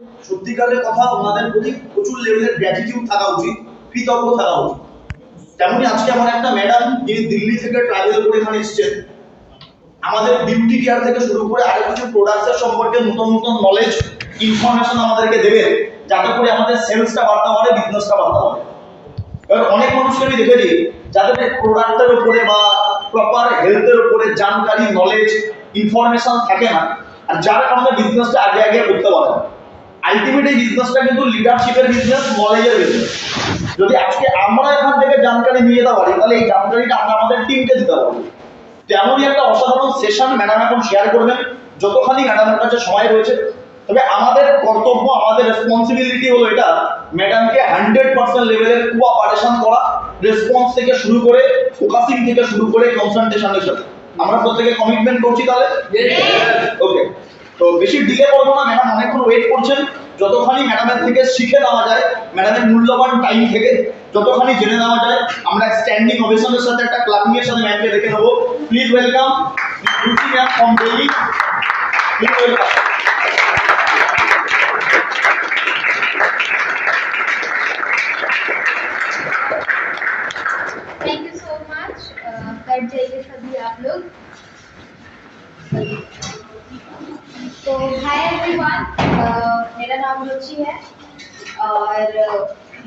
সত্যিকারের কথা ওনাদের প্রতি প্রচুর লেভেলের গ্র্যাটিটিউড থাকা উচিত, কৃতজ্ঞ থাকা উচিত। তেমনই আজকে আমার একটা ম্যাডাম যিনি দিল্লি থেকে ট্রাভেল করে এখানে এসেছেন, আমাদের বিউটি কেয়ার থেকে শুরু করে আরো কিছু প্রোডাক্টের সম্পর্কে নতুন নতুন নলেজ ইনফরমেশন আমাদেরকে দেবে, যাতে করে আমাদের সেলসটা বাড়তে পারে, বিজনেসটা বাড়তে পারে। এবার অনেক মানুষকে আমি দেখেছি যাদের প্রোডাক্টের উপরে বা প্রপার হেলথের উপরে জানকারি, নলেজ, ইনফরমেশন থাকে না, আর যার কারণে বিজনেসটা আগে আগে করতে পারে না। আলটিমেট এই বিজনেসটা কিন্তু লিডারশিপের বিজনেস, নলেজের বিজনেস। যদি আজকে আমরা এখান থেকে জানকারি নিয়ে যেতে পারি, তাহলে এই জানকারিটা আমরা আমাদের টিমকে দিতে পারবো। তেমনই একটা অসাধারণ সেশন ম্যাডাম এখন শেয়ার করবেন, যতখানি ম্যাডামের কাছে সময় রয়েছে। তবে আমাদের কর্তব্য, আমাদের রেসপন্সিবিলিটি হলো এটা, ম্যাডামকে 100% লেভেলের কোঅপারেশন করা, রেসপন্স থেকে শুরু করে, ফোকাসিং থেকে শুরু করে, কনসেন্ট্রেশনের সাথে আমরা প্রত্যেকে কমিটমেন্ট করছি তাহলে। ওকে, তো বেশি ডিলে করবো না, ম্যাডাম অনেকক্ষণ ওয়েট করছেন। যতখানি ম্যাডামের থেকে শিখে নেওয়া যায়, ম্যাডামের মূল্যবান টাইম থেকে যতখানি জেনে নেওয়া যায়, আমরা স্ট্যান্ডিং ওভেশনের সাথে একটা ক্লাপিং এর সাথে ম্যামকে দেখে নেবো। প্লিজ ওয়েলকাম রুচি ma'am from Delhi. Please welcome. Thank you so much. बैठ जाइए सभी आप लोग। तो हाय एवरीवन, मेरा नाम रुचि है और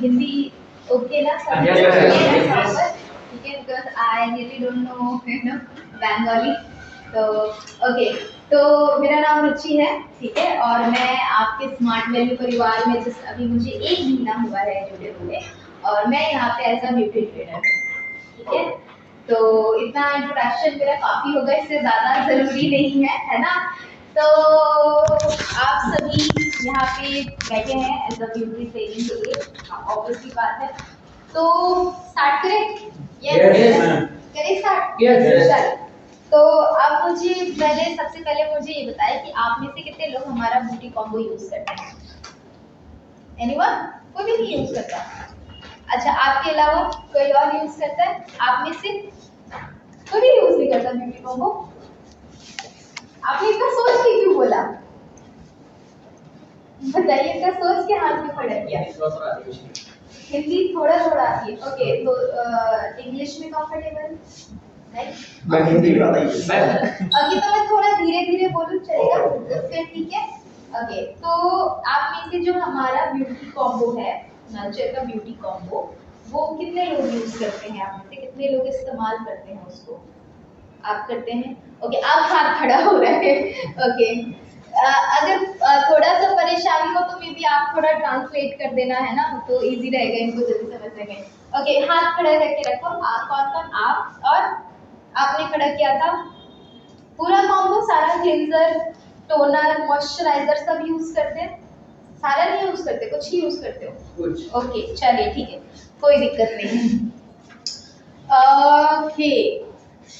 हिंदी ओके ना सब? ठीक है, because I really don't know Bengali. तो ओके, तो मेरा नाम रुचि है, ठीक है, और मैं आपके स्मार्ट वैल्यू परिवार में जिस अभी मुझे 1 महीना हुआ है जुड़े हुए, और मैं यहाँ पे एज अ ब्यूटी ट्रेनर हूँ, ठीक है। तो इतना इंट्रोडक्शन मेरा काफी होगा, इससे ज्यादा जरूरी नहीं है ना। तो आप सभी यहाँ पे बैठे हैं एज अ ब्यूटी ट्रेनिंग के लिए, ऑब्वियसली बात है। तो स्टार्ट करें? करें स्टार्ट? चलो, तो अब मुझे सबसे पहले मुझे ये बताएं कि आप में से कितने लोग हमारा ब्यूटी कॉम्बो यूज करते हैं? एनीवन? कोई भी नहीं यूज करता? अच्छा, आपके अलावा कोई और यूज करता है? आप में से कोई भी यूज नहीं करता ब्यूटी कॉम्बो? आपने इतना सोच के क्यों बोला? बताइए, इतना सोच के हाथ में खड़ा किया। हिंदी थोड़ा थोड़ा आती है, ओके। तो इंग्लिश में कंफर्टेबल? नहीं, अभी तो मैं थोड़ा धीरे धीरे बोलूं, चलेगा? फिर ठीक है। ओके, तो आप में से जो हमारा ब्यूटी कॉम्बो है, नर्चर का ब्यूटी कॉम्बो, वो कितने लोग यूज करते हैं? आप में से कितने लोग इस्तेमाल करते हैं उसको? आप करते हैं? ओके, आप हाथ खड़ा हो रहा है। ओके, अगर थोड़ा सा परेशानी हो तो मे बी आप थोड़ा ट्रांसलेट कर देना, है ना, तो इजी रहेगा, इनको जल्दी समझ सकें। ओके, हाथ खड़ा करके रखो। आप कौन कौन? आप और आपने खड़ा किया था। पूरा कॉम्बो, सारा क्लींजर, टोनर, मॉइस्चराइजर सब यूज करते हैं? सारा नहीं यूज करते, कुछ ही यूज करते हो? कुछ। ओके, चलिए ठीक है, कोई दिक्कत नहीं। ओके,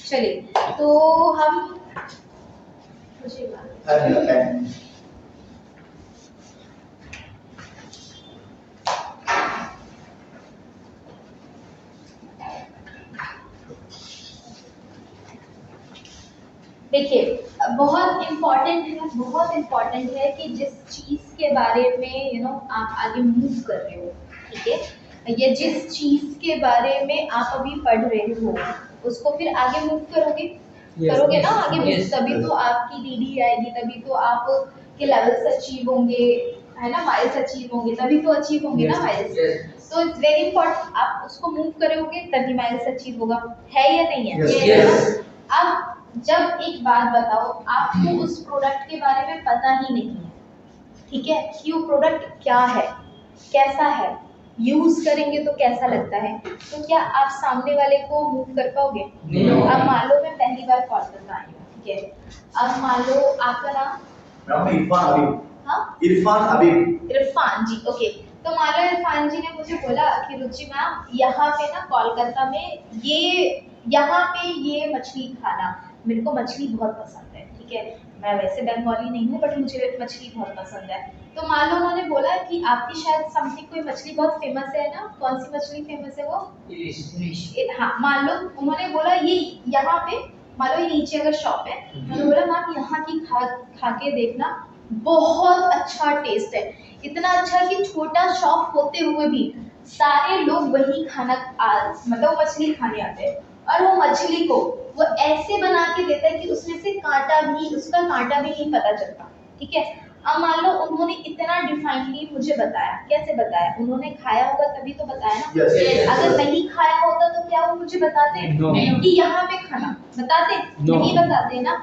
चलिए, तो हम देखिए, बहुत इम्पोर्टेंट है कि जिस चीज के बारे में आप आगे मूव कर रहे हो, ठीक है, या जिस चीज के बारे में आप अभी पढ़ रहे हो, उसको फिर आगे मूव करोगे, करोगे ना आगे मूव, तभी तो आपकी डीडी आएगी, तभी तो आपके लेवल्स अचीव होंगे, है ना, माइल्स अचीव होंगे, तभी तो अचीव होंगे ना माइल्स। तो इट्स वेरी इंपॉर्टेंट, आप उसको मूव करोगे तभी माइल्स अचीव होगा, है या नहीं है? अब जब एक बात बताओ, आपको उस प्रोडक्ट के बारे में पता ही नहीं है, ठीक है, कि वो प्रोडक्ट क्या है, कैसा है, यूज करेंगे तो कैसा लगता है, तो क्या आप सामने वाले को मूव कर पाओगे? अब मान लो मैं पहली बार कॉल कर रही हूँ, ठीक है, अब मान लो आपका नाम? इरफान जी, ओके। तो मान लो इरफान जी ने मुझे बोला कि रुचि मैम, यहाँ पे ना कोलकाता में यहाँ पे ये मछली खाना, मेरे को मछली बहुत पसंद है, ठीक है, मैं वैसे बंगाली नहीं हूँ बट मुझे मछली बहुत पसंद है। तो मान लो उन्होंने बोला कि आपकी शायद समथिंग कोई मछली बहुत फेमस है ना, कौन सी मछली फेमस है वो? इलिश। हाँ, मान लो उन्होंने बोला ये यहाँ पे, मान लो ये नीचे अगर शॉप है, उन्होंने बोला मैम यहाँ की खा के देखना, बहुत अच्छा टेस्ट है, इतना अच्छा कि छोटा शॉप होते हुए भी सारे लोग वही खाना मतलब वो मछली खाने आते हैं, और वो मछली को वो ऐसे बना के देता है कि उसमें से उसका कांटा भी नहीं पता चलता। ठीक है, अब मान लो उन्होंने इतना डिफाइनली मुझे बताया, कैसे बताया, उन्होंने खाया होगा तभी तो बताया ना। Yes. अगर नहीं खाया होता तो क्या वो मुझे बताते No. कि यहाँ पे खाना, बताते? No. नहीं बताते ना।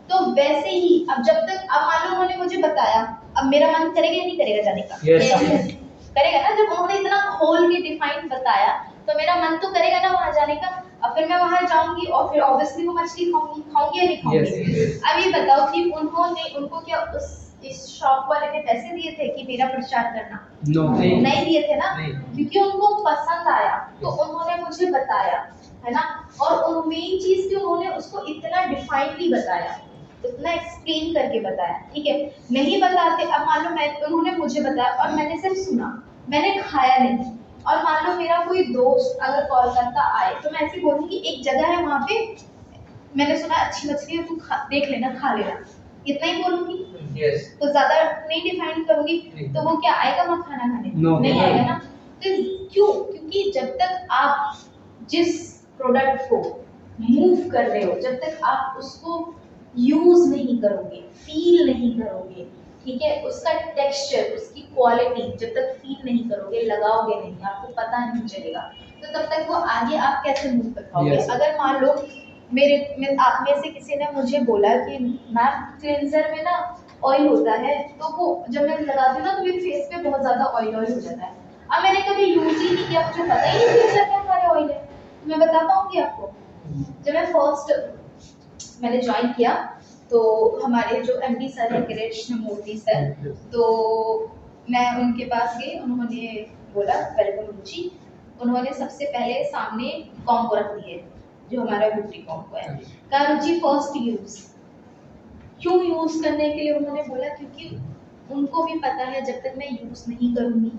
तो वैसे ही अब जब तक, अब मान लो उन्होंने मुझे बताया, अब मेरा मन करेगा या नहीं करेगा जाने का? Yes. करेगा ना, जब उन्होंने इतना खोल के डिफाइन बताया तो मेरा मन तो करेगा ना वहां जाने का। अब फिर मैं वहां जाऊंगी और फिर ऑब्वियसली वो मछली खाऊंगी या नहीं खाऊंगी। Yes. अब ये बताओ कि उनको क्या इस शॉप वाले ने पैसे दिए थे कि मेरा प्रचार करना? No. नहीं दिए थे ना, नहीं। क्योंकि उनको पसंद आया तो उन्होंने मुझे बताया, है ना। और मेन चीज कि उन्होंने उसको इतना डिफाइनली बताया, इतना एक्सप्लेन करके बताया। ठीक है, नहीं बताते, अब मान लो उन्होंने मुझे बताया और मैंने सिर्फ सुना, मैंने खाया नहीं, और मान लो मेरा कोई दोस्त अगर कोलकाता आए तो मैं ऐसे बोलूंगी एक जगह है वहां पे, मैंने सुना अच्छी मछली है, तू देख लेना, खा लेना, इतना ही बोलूंगी। Yes. तो ज्यादा नहीं डिफाइन करूंगी, तो वो क्या आएगा वहाँ खाना खाने? No. नहीं आएगा ना। तो क्यों? क्योंकि जब तक आप जिस प्रोडक्ट को मूव कर रहे हो, जब तक आप उसको यूज नहीं करोगे, फील नहीं करोगे, ठीक है, उसका टेक्सचर, उसकी क्वालिटी जब तक फील नहीं करोगे, लगाओगे नहीं, आपको पता नहीं चलेगा, तो तब तक वो आगे आप कैसे मूव कर पाओगे? Yes. अगर मान लो आप में से किसी ने मुझे बोला कि मैम क्लेंजर में ना ऑयल होता है, तो वो जब मैं लगाती हूँ ना तो मेरे फेस पे बहुत ज्यादा ऑयल हो जाता है। अब मैंने कभी यूज ही नहीं किया, मुझे पता ही नहीं क्लेंजर में हमारे ऑयल है, तो मैं बता पाऊंगी आपको? जब मैं मैंने ज्वाइन किया तो हमारे जो एमडी सर है कृष्ण मूर्ति सर, तो मैं उनके पास गई, उन्होंने बोला वेलकम रुचि, उन्होंने सबसे पहले सामने कॉम्बो रख दिए जो हमारा ब्यूटी कॉम्बो है, कहा रुचि फर्स्ट यूज। क्यों यूज करने के लिए उन्होंने बोला? क्योंकि उनको भी पता है जब तक मैं यूज नहीं करूंगी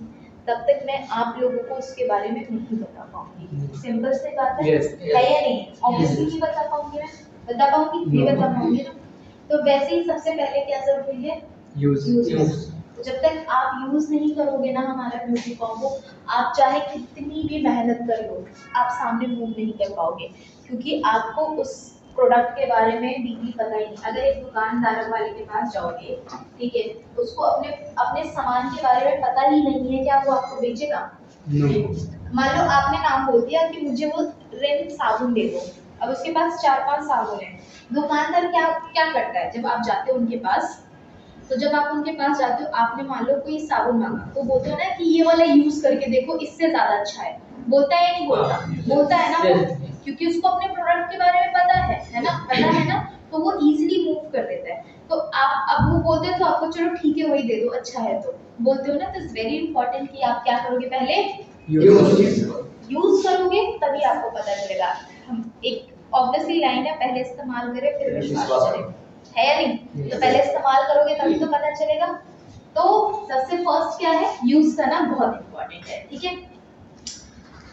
तब तक मैं आप लोगों को उसके बारे में नहीं बता पाऊंगी। सिंपल से बात है, Yes. है या नहीं? ऑब्वियसली नहीं बता पाऊंगी, मैं बता पाऊंगी नहीं बता पाऊंगी ना। तो वैसे ही सबसे पहले क्या जरूरी है? Use. तो जब तक आप यूज नहीं करोगे ना हमारा ब्यूटी कॉम्बो, आप चाहे कितनी भी मेहनत कर लो, आप सामने मूव नहीं कर पाओगे, क्योंकि आपको उस प्रोडक्ट के बारे में डीपली पता ही नहीं। अगर एक दुकानदार वाले के पास जाओगे, ठीक है, उसको अपने सामान के बारे में पता ही नहीं है, क्या वो आपको बेचेगा? No. मान लो आपने नाम बोल दिया कि मुझे वो रिन साबुन दे दो, अब उसके पास 4-5 साबुन है, दुकानदार क्या क्या करता है? जब आप जाते हो उनके पास, तो जब आप उनके पास जाते हो, आपने मान लो कोई साबुन मांगा, तो बोलते हो ना कि ये वाला यूज करके देखो, इससे ज्यादा अच्छा है, बोलता है या नहीं बोलता? बोलता है ना वो, क्योंकि उसको अपने प्रोडक्ट के बारे में पता है ना, पता है ना, तो वो इजीली मूव कर देता है। तो आप अब वो बोलते हैं तो आपको चलो ठीक है वही दे दो, अच्छा है तो बोलते हो ना। तो इट्स वेरी इंपॉर्टेंट कि आप क्या करोगे, पहले यूज करोगे तभी आपको पता चलेगा। हम एक ऑब्वियसली लाइन है, पहले इस्तेमाल करें फिर विश्वास करें, है या नहीं? तो पहले इस्तेमाल करोगे तभी तो पता चलेगा। तो सबसे फर्स्ट क्या है, यूज करना बहुत इंपॉर्टेंट है। ठीक है,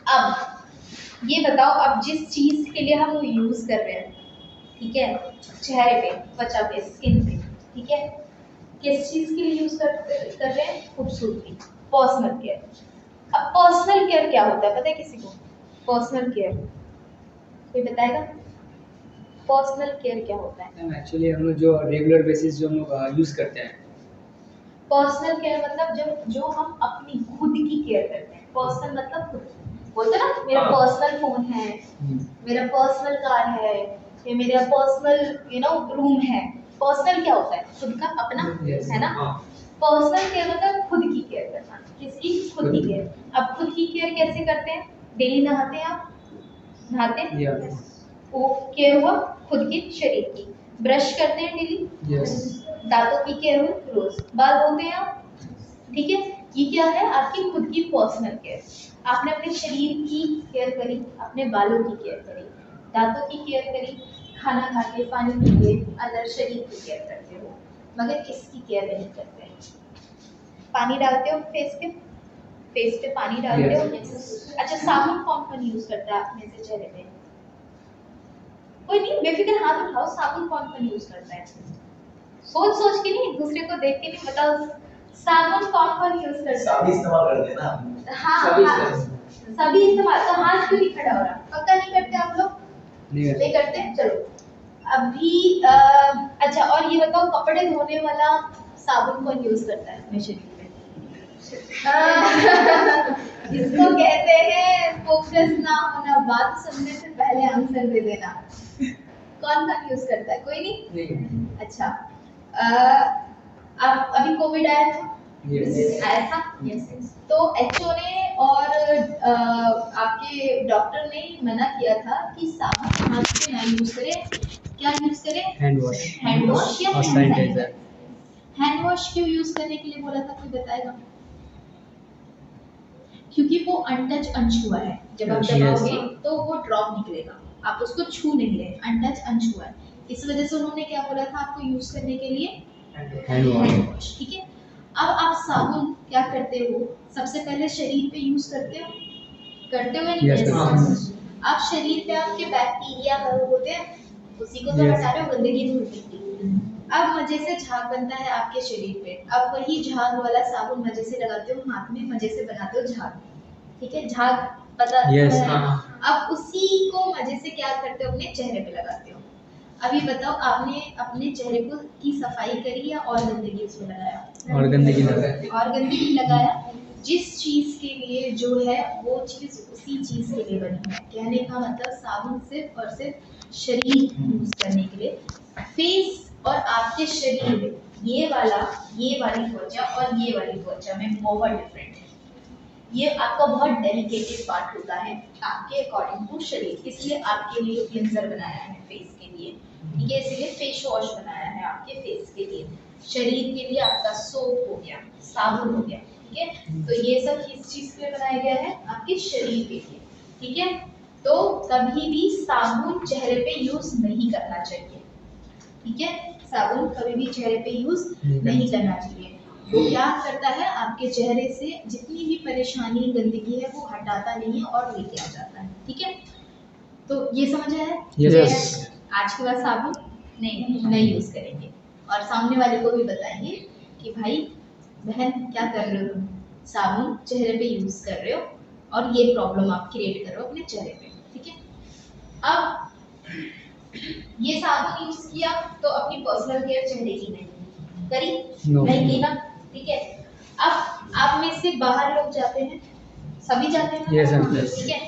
अब ये बताओ, अब जिस चीज के लिए हम यूज कर रहे हैं, ठीक है, चेहरे पे, त्वचा पे, स्किन पे, ठीक है, किस चीज के लिए यूज कर रहे हैं? खूबसूरती, पर्सनल केयर। अब पर्सनल केयर क्या होता है पता है किसी को? पर्सनल केयर कोई बताएगा? पर्सनल केयर क्या होता है? एक्चुअली हम लोग जो रेगुलर बेसिस जो हम लोग यूज करते हैं, पर्सनल केयर मतलब जो हम अपनी खुद की केयर करते हैं। पर्सनल मतलब खुद, बोलते ना मेरा पर्सनल फोन है, मेरा पर्सनल कार है, ये मेरा पर्सनल रूम है। पर्सनल क्या होता है? खुद का, अपना, Yes. है ना। पर्सनल केयर मतलब खुद की केयर करना। किसकी? खुद की केयर। अब खुद की केयर कैसे करते हैं? डेली नहाते हैं आप? नहाते हैं? Yeah. वो केयर हुआ खुद के शरीर की। ब्रश करते हैं डेली? Yes. दांतों की केयर हुई रोज। बाल धोते हैं आप? ठीक है, ये क्या है? आपकी खुद की पर्सनल केयर। आपने अपने शरीर की केयर करी, अपने बालों की केयर करी, दांतों की केयर करी, खाना खा के, पानी पी के, अंदर शरीर की केयर करते हो, मगर इसकी केयर नहीं करते। पानी डालते हो फेस पे पानी डालते हो। अच्छा, साबुन कौन कौन यूज करता है आप में से चेहरे पे? कोई नहीं, बेफिक्र हाथ उठाओ, साबुन कौन कौन यूज करता है? सोच सोच के नहीं, दूसरे को देख के नहीं, बताओ साबुन कौन कौन यूज करता है? सभी इस्तेमाल करते हैं ना। हाँ, सभी इस्तेमाल। तो हाथ क्यों नहीं खड़ा हो रहा? पक्का नहीं करते आप लोग? नहीं करते? चलो अभी अच्छा, और ये बताओ कपड़े धोने वाला साबुन कौन यूज करता है अपने शरीर पे? इसको कहते हैं फोकस ना होना, बात सुनने से पहले आंसर दे देना। कौन कौन यूज करता है? कोई नहीं? अच्छा, आप अभी कोविड आया था? आया था? तो एचओ ने और आपके डॉक्टर ने मना किया था कि साबुन हाथ से ना यूज करें। क्या यूज करें? हैंड वॉश या और सैनिटाइजर। हैंड वॉश क्यों यूज करने के लिए बोला था, कोई बताएगा? क्योंकि वो अनटच अनछुआ है, जब आप दबाओगे तो वो ड्रॉप निकलेगा, आप उसको छू नहीं रहे, अनटच अनछुआ है। इस वजह से उन्होंने क्या बोला था आपको यूज करने के लिए? Hand wash. ठीक है। अब आप साबुन क्या करते हो? सबसे पहले शरीर पे यूज करते हो या नहीं? Yes, आप शरीर पे आपके बैक्टीरिया होते हैं, उसी को तो हटा रहे हो, गंदगी धुल गई। अब मजे से झाग बनता है आपके शरीर पे, अब वही झाग वाला साबुन मजे से लगाते हो हाथ में, मजे से बनाते हो झाग। ठीक है, झाग पता है? अब उसी को मजे से क्या करते हो? अपने चेहरे पे लगाते हो। अभी बताओ, आपने अपने चेहरे को की सफाई करी या और गंदगी उसमें लगाया? और गंदगी लगाया। जिस चीज के लिए जो है वो चीज उसी चीज के लिए बनी है। कहने का मतलब साबुन सिर्फ और सिर्फ शरीर यूज करने के लिए। फेस और आपके शरीर में ये वाली त्वचा और ये वाली त्वचा में बहुत डिफरेंट है। ये आपका बहुत डेलिकेटेड पार्ट होता है आपके अकॉर्डिंग टू शरीर, इसलिए आपके लिए क्लींजर बनाया है फेस के लिए। ठीक है, इसीलिए फेस वॉश बनाया है आपके फेस के लिए। शरीर के लिए आपका सोप हो गया, साबुन हो गया। ठीक है, तो ये सब किस चीज के लिए बनाया गया है? आपके शरीर के लिए। ठीक है, तो कभी भी साबुन चेहरे पे यूज नहीं करना चाहिए। ठीक है, साबुन कभी भी चेहरे पे यूज नहीं करना चाहिए। वो क्या करता है? आपके चेहरे से जितनी भी परेशानी गंदगी है वो हटाता नहीं है और लेके आ जाता है। ठीक है, तो ये समझ आया? Yes. आज के बाद साबुन नहीं यूज करेंगे, और सामने वाले को भी बताएंगे कि भाई बहन क्या कर रहे हो, साबुन चेहरे पे यूज कर रहे हो और ये प्रॉब्लम आप क्रिएट कर रहे हो अपने चेहरे पे। ठीक है, अब ये साबुन यूज किया तो अपनी पर्सनल केयर चेहरे की नहीं करी, नहीं की ना। ठीक है, अब आप में से बाहर लोग जाते हैं, सभी जाते हैं Yes, ना? yes. ठीक है,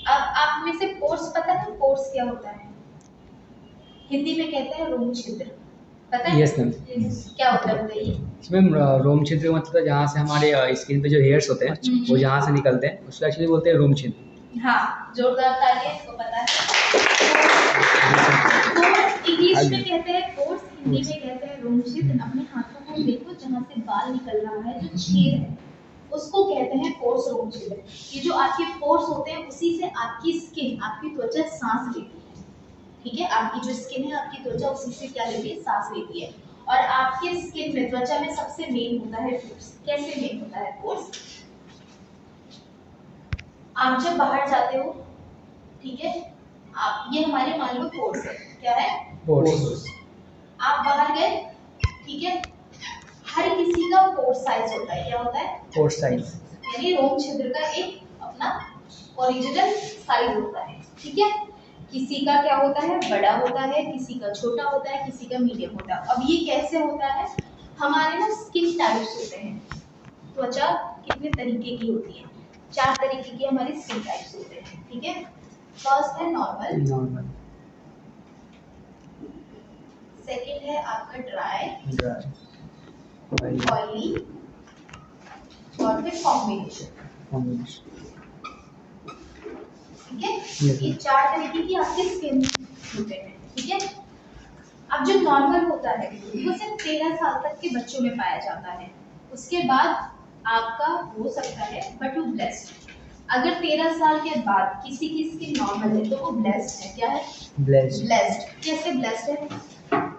अब आप में से पोर्स पता है? पोर्स क्या होता है? हिंदी में कहते हैं रोम छिद्र, पता है? Yes, ma'am. क्या होता है बताइए? मैम रोम छिद्र का मतलब जहाँ से हमारे स्किन पे जो हेयर्स होते हैं वो जहाँ से निकलते हैं उसको एक्चुअली बोलते हैं रोम छिद्र। हाँ, जोरदार तालियां, इसको पता है। पोर्स इंग्लिश में कहते हैं पोर्स, हिंदी में कहते हैं रोम छिद्र। अपने हाथों को देखो, जहाँ से बाल निकल रहा है, जो छेद है उसको कहते हैं पोर्स, रोम छिद्र। ये जो आपके पोर्स होते हैं उसी से आपकी स्किन, आपकी त्वचा सांस लेती है। ठीक है, आपकी जो स्किन है, आपकी त्वचा उसी से क्या लेती है? सांस लेती है। और आपके स्किन में, त्वचा में सबसे मेन होता है पोर्स। कैसे मेन होता है पोर्स? आप जब बाहर जाते हो, ठीक है, आप ये हमारे मान लो पोर्स है, क्या है? पोर्स। आप बाहर गए, ठीक है, हर किसी का पोर्स साइज होता है। क्या होता है? पोर्स साइज, यानी रोम छिद्र का एक अपना ओरिजिनल साइज होता है। ठीक है, किसी का क्या होता है? बड़ा होता है, किसी का छोटा होता है, किसी का मीडियम होता है। अब ये कैसे होता है? हमारे ना स्किन टाइप्स होते हैं। त्वचा कितने तरीके की होती है? 4 तरीके की हमारी स्किन टाइप्स होते हैं। ठीक है, फर्स्ट है नॉर्मल, सेकंड है आपका ड्राई, ऑयली और फिर कॉम्बिनेशन। ठीक है, ये 4 तरीके की आपकी स्किन होते हैं। ठीक है, अब जो नॉर्मल होता है वो सिर्फ 13 साल तक के बच्चों में पाया जाता है। उसके बाद आपका हो सकता है, बट वो ब्लेस्ड। अगर 13 साल के बाद किसी की स्किन नॉर्मल है तो वो ब्लेस्ड है। क्या है? ब्लेस्ड। कैसे ब्लेस्ड है?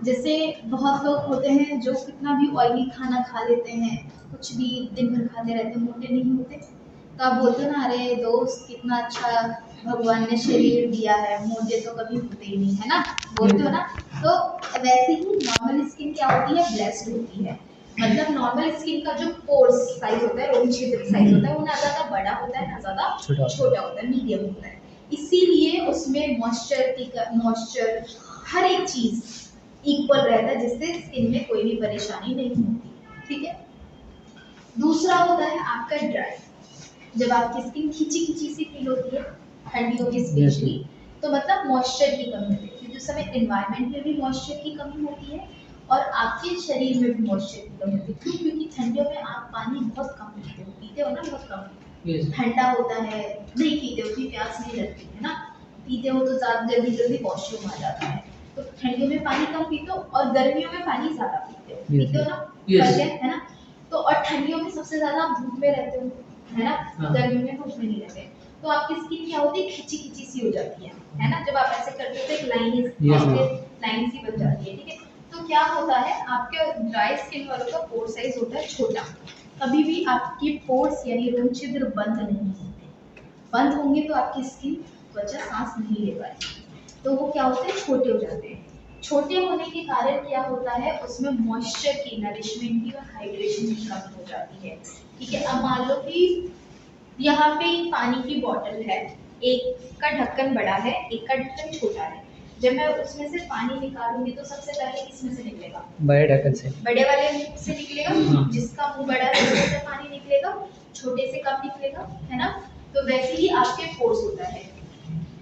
जैसे बहुत लोग होते हैं जो कितना भी ऑयली खाना खा लेते हैं, कुछ भी दिन भर खाते रहते हैं, मोटे नहीं होते, तो आप बोलते ना अरे दोस्त कितना अच्छा भगवान ने शरीर दिया है, मोजे तो कभी होते ही नहीं है ना, बोलते हो ना। तो वैसे ही नॉर्मल स्किन क्या होती है, ब्लेस्ड होती है। मतलब नॉर्मल स्किन का जो पोर्स साइज होता है, रोम छिद्र साइज होता है, वो ना ज्यादा बड़ा होता है ना ज्यादा छोटा होता है, मीडियम होता है। इसीलिए उसमें मॉइस्चर हर एक चीज इक्वल रहता है, जिससे स्किन में कोई भी परेशानी नहीं होती। ठीक है। दूसरा होता है आपका ड्राई। जब आपकी स्किन खिंची खिंची सी फील होती है ठंडियों में स्पेशली, तो मतलब मॉइस्चर की कमी होती है, क्योंकि उस समय एनवायरनमेंट में भी मॉइस्चर की कमी होती है और आपके शरीर में भी मॉइस्चर की कमी होती है। क्यों? क्योंकि ठंडियों में आप पानी बहुत कम पीते हो ना, बहुत कम। ठंडा होता है, नहीं पीते हो, उतनी प्यास नहीं लगती है ना, पीते हो तो ज्यादा जल्दी वॉशरूम आ जाता है। तो ठंडियों में पानी कम पीते हो और गर्मियों में पानी ज्यादा पीते हो ना, है ना। तो और ठंडियों में सबसे ज्यादा आप धूप में रहते हो, है ना, गर्मियों में धूप में नहीं रहते। तो आपकी स्किन क्या होती है, खिंची खिंची सी हो जाती है ना। जब आप ऐसे करते हो तो एक लाइन सी बन जाती है। ठीक है। तो क्या होता है, आपके ड्राई स्किन वालों का पोर साइज होता है छोटा। कभी भी आपके पोर्स यानी रोम छिद्र बंद नहीं होते। बंद होंगे तो आपकी स्किन त्वचा सांस नहीं ले पाएगी, तो वो क्या होते हैं, छोटे हो जाते हैं। छोटे होने के कारण क्या होता है, उसमें मॉइस्चर की, नरिशमेंट की और हाइड्रेशन की कमी हो जाती है। ठीक है। अब मान लो कि यहाँ पे पानी की बोतल है, एक का ढक्कन बड़ा है, एक का ढक्कन छोटा है। जब मैं उसमें से पानी निकालूंगी तो सबसे पहले किसमें से निकलेगा, बड़े ढक्कन से, बड़े वाले से निकलेगा। जिसका मुंह बड़ा है उसमें से पानी निकलेगा, छोटे से कम निकलेगा, है ना। तो वैसे ही आपके पोर्स होता है।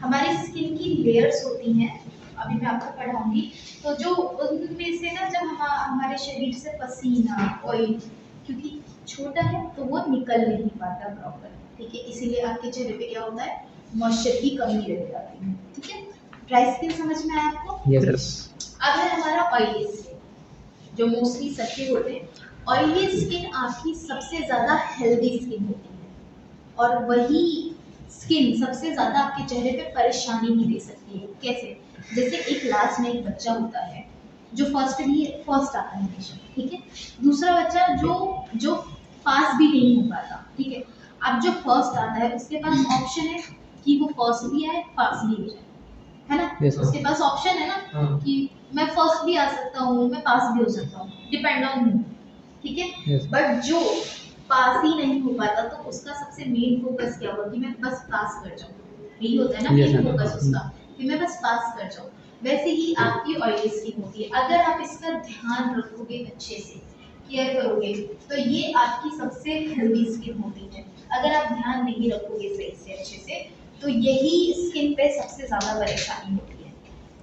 हमारी स्किन की लेयर्स होती हैं, अभी मैं आपको पढ़ाऊंगी। तो जो उनमें से ना, जब हमारे शरीर से पसीना, ऑयल, क्योंकि छोटा है तो वो निकल नहीं पाता प्रॉपर। ठीक है। इसीलिए आपके चेहरे पे क्या होता है, मॉइस्चर की कमी रह जाती है। ठीक है। ड्राई स्किन समझ में आया आपको? यस। अब है हमारा ऑयली स्किन, जो मोस्टली सबके होते हैं। ऑयली स्किन आपकी सबसे ज्यादा हेल्दी स्किन होती है और वही स्किन सबसे ज्यादा आपके चेहरे पे परेशानी भी दे सकती है। कैसे? जैसे एक क्लास में एक बच्चा होता है जो फर्स्ट आता है हमेशा। ठीक है। दूसरा बच्चा जो पास भी नहीं हो पाता। ठीक है। अब जो फर्स्ट आता है उसके पास ऑप्शन है कि वो फर्स्ट भी आए, पास भी हो जाए, है ना। Yes, sir. उसके पास ऑप्शन है ना कि मैं फर्स्ट भी आ सकता हूँ, मैं पास भी हो सकता हूँ, डिपेंड ऑन मी। ठीक है। Yes. बट जो पास ही नहीं हो पाता तो उसका सबसे मेन फोकस क्या होगा, कि मैं बस पास कर जाऊँ। यही होता है ना Yes, मेन sir. फोकस उसका, कि मैं बस पास कर जाऊँ। वैसे ही आपकी ऑयली स्किन होती है। अगर आप इसका ध्यान रखोगे, अच्छे से केयर करोगे, तो ये आपकी सबसे हेल्दी स्किन होती है। अगर आप ध्यान नहीं रखोगे सही से, अच्छे से, तो यही स्किन पे सबसे ज्यादा परेशानी होती है,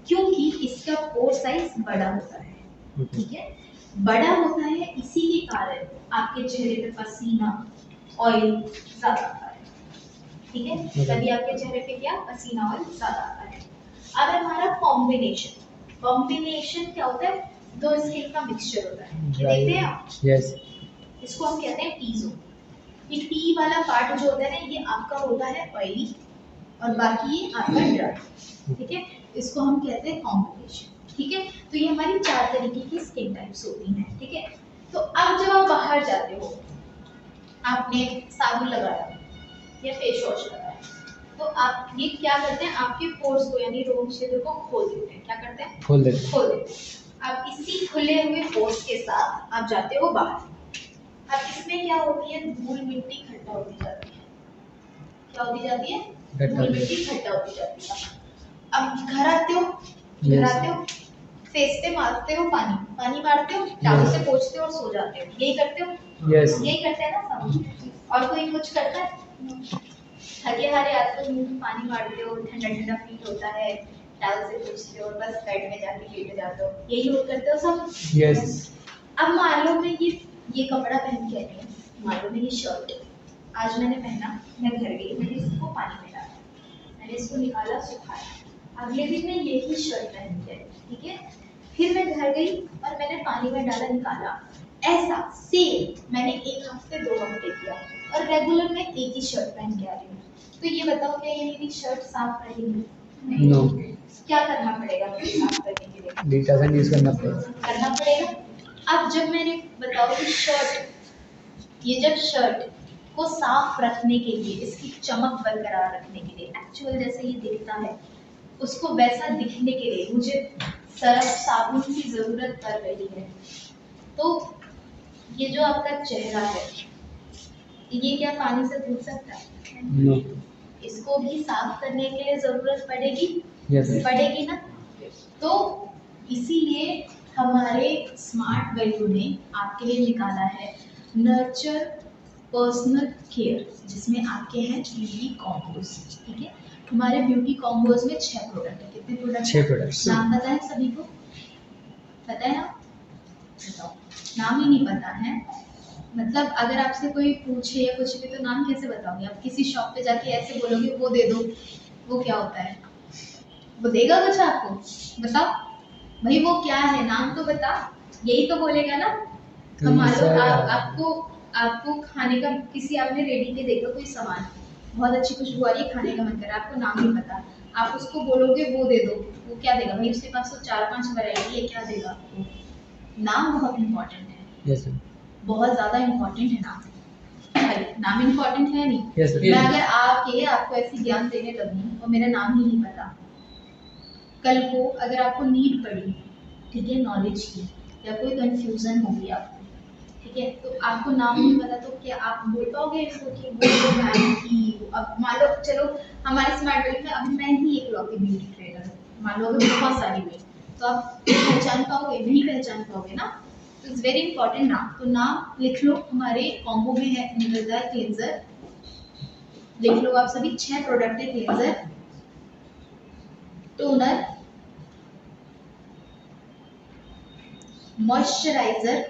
क्योंकि इसका पोर साइज बड़ा होता है। ठीक है। बड़ा होता है, इसी के कारण आपके चेहरे पे पसीना, ऑयल ज्यादा आता है। ठीक है। तभी आपके चेहरे पे क्या, पसीना, ऑयल ज्यादा आता है। अब हमारा कॉम्बिनेशन क्या होता है, दो स्किन का मिक्सचर होता है। ये देखते हैं आप? यस। इसको हम कहते हैं टी जोन। ये टी वाला पार्ट जो होता है ना, ये आपका होता है ऑयली और बाकी ये आपका ड्राई। ठीक है। इसको हम कहते हैं कॉम्बिनेशन। ठीक है। तो ये हमारी 4 तरीके की स्किन टाइप्स होती हैं। ठीक है। तो अब जब आप बाहर जाते हो, आपने साबुन लगाया या फेस वॉश लगाया, तो आप ये क्या करते हैं, आपके पोर्स को यानी रोम छिद्र को खोल देते हैं। क्या करते हैं? खोल देते हैं। अब इसी खुले हुए पोर्स के साथ आप जाते हो बाहर। अब इसमें क्या होती है, धूल मिट्टी इकट्ठा होती जाती है। क्या होती जाती है? धूल मिट्टी इकट्ठा होती जाती है। अब घर आते हो, फेस पे मारते हो, पानी मारते हो, टावल से पोंछते हो और सो जाते हो। यही करते हो? यस। यही करते हैं ना सब। और कोई कुछ करता है? थके हारे आते हो, मुंह में पानी मारते हो, ठंडा ठंडा फील होता है, टावल से पोंछते हो और बस बेड में जाके लेट जाते हो। यही लोग करते हो सब? यस। अब मान लो मैं ये कपड़ा पहन के आई हूँ, मान लो मैं ये शर्ट आज मैंने पहना, मैं घर गई, मैंने इसको पानी में डाला, मैंने इसको निकाला, सुखाया। अगले दिन मैं यही शर्ट पहन के आई। ठीक है। फिर मैं घर गई और मैंने पानी में डाला, निकाला। ऐसा सेम मैंने 1 हफ्ते 2 हफ्ते किया और रेगुलर मैं एक ही शर्ट पहन के आ रही हूँ। तो ये बताओ, क्या ये मेरी शर्ट साफ करेगी? नो। क्या करना पड़ेगा मुझे साफ करने के लिए? डिटर्जेंट यूज करना पड़ेगा। अब जब मैंने बताओ कि शर्ट को साफ रखने के लिए, इसकी चमक बरकरार रखने के लिए, एक्चुअल जैसे ये दिखता है उसको वैसा दिखने के लिए मुझे सर्फ साबुन की ज़रूरत पड़ रही है। तो ये जो आपका चेहरा है ये क्या पानी से धुल सकता है? नो। इसको भी साफ करने के लिए ज़रूरत पड़ेगी, यस पड़ेगी ना। तो इसीलिए हमारे स्मार्ट वैल्यू ने आपके लिए निकाला है नर्चर पर्सनल केयर, जिसमें आपके हैं ब्यूटी कॉम्बोज। ठीक है, हमारे ब्यूटी कॉम्बोज में 6 प्रोडक्ट है। कितने प्रोडक्ट? 6 प्रोडक्ट्स। नाम पता है सभी को? पता है ना? बताओ। नाम ही नहीं पता है मतलब अगर आपसे कोई पूछे या कुछ भी तो नाम कैसे बताओगे? आप किसी शॉप पे जाके ऐसे बोलोगे वो दे दो, वो क्या होता है? वो देगा कुछ आपको? बताओ भाई वो क्या है, नाम तो बता। यही तो बोलेगा ना। तो मान लो सर, आपको खाने का किसी आपने रेडी पे देखा कोई सामान, बहुत अच्छी खुशबू आ रही है, खाने का मन कर रहा है, आपको नाम नहीं पता, आप उसको बोलोगे वो दे दो, वो क्या देगा भाई? उसके पास तो 4-5 वैरायटी है, क्या देगा आपको? नाम बहुत इम्पोर्टेंट है। Yes sir. बहुत ज़्यादा इम्पोर्टेंट है नाम। भाई नाम इम्पोर्टेंट है नहीं? Yes sir. मैं अगर आपको ऐसी ज्ञान देने लगूँ और मेरा नाम ही नहीं पता, कल को अगर आपको नीड पड़ी, ठीक है, नॉलेज की, या कोई कंफ्यूजन होगी आपको, ठीक है, तो आपको नाम नहीं पता तो क्या आप बोल पाओगे इसको कि वो मैम की? अब मान लो चलो हमारे स्मार्ट वैल्यू में अब मैं ही एक लौकी ब्यूटी ट्रेनर हूँ, मान लो अगर बहुत सारी हुई तो आप पहचान पाओगे? नहीं पहचान पाओगे ना। तो इट्स वेरी इंपॉर्टेंट नाम। तो नाम लिख लो। हमारे कॉम्बो में है मृदा क्लींजर, लिख लो आप सभी। 6 प्रोडक्ट है, cleanser, toner, moisturiser,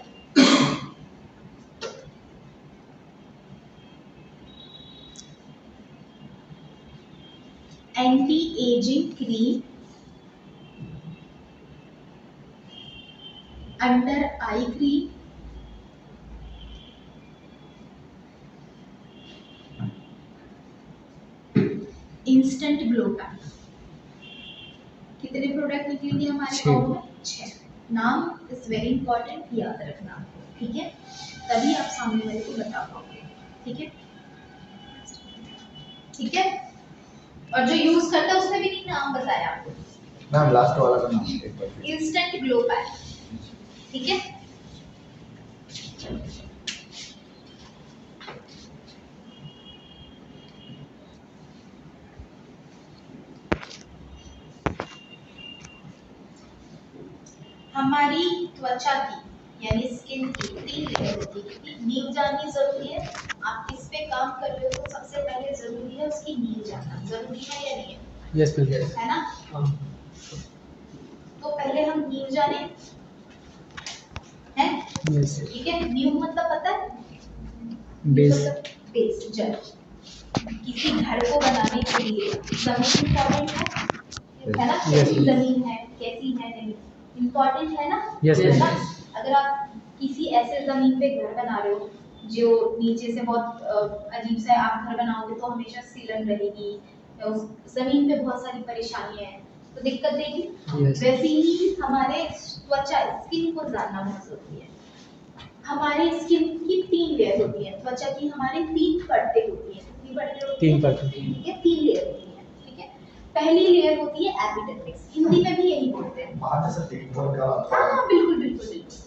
anti ageing cream, under eye cream, instant glow pack. कितने प्रोडक्ट निकलेंगे हमारे 6। कॉम्बो में? 6। नाम इज वेरी इंपॉर्टेंट, याद रखना, ठीक है, तभी आप सामने वाले को बता पाओगे। ठीक है, ठीक है। और जो यूज करता है उसने भी नहीं नाम बताया आपको। मैम लास्ट वाला का नाम एक बार फिर। इंस्टेंट ग्लो पैक, ठीक है। हमारी त्वचा की यानी स्किन की 3 लेयर होती है। नींव जाननी जरूरी है। आप किस पे काम कर रहे हो तो सबसे पहले जरूरी है उसकी नींव जानना। जरूरी है या नहीं है? Yes please. है ना? तो पहले हम नींव जाने हैं। यस। ठीक है, नींव मतलब पता है? बेस। मतलब बेस, जड़। किसी घर को बनाने के लिए जमीन इम्पोर्टेंट है ना? कैसी जमीन है, कैसी है नहीं, इम्पोर्टेंट है ना? Yes, yes, है ना? yes. अगर आप किसी ऐसे जमीन पे घर बना रहे हो जो नीचे से बहुत अजीब सा है, आप घर बनाओगे तो हमेशा सीलन रहेगी, या उस जमीन पे बहुत सारी परेशानियां हैं तो दिक्कत देगी। Yes. वैसे ही हमारे त्वचा स्किन को जानना बहुत जरूरी है। हमारी स्किन की 3 लेयर होती है। त्वचा की हमारी 3 परतें होती हैं। कितनी परतें होती हैं? 3 परतें। ठीक है, 3 लेयर होती हैं। ठीक है, पहली लेयर होती है एपिडर्मिस। हिंदी में भी यही बोलते हैं। बात से टेक्निकल का हाँ बिल्कुल बिल्कुल बिल्कुल।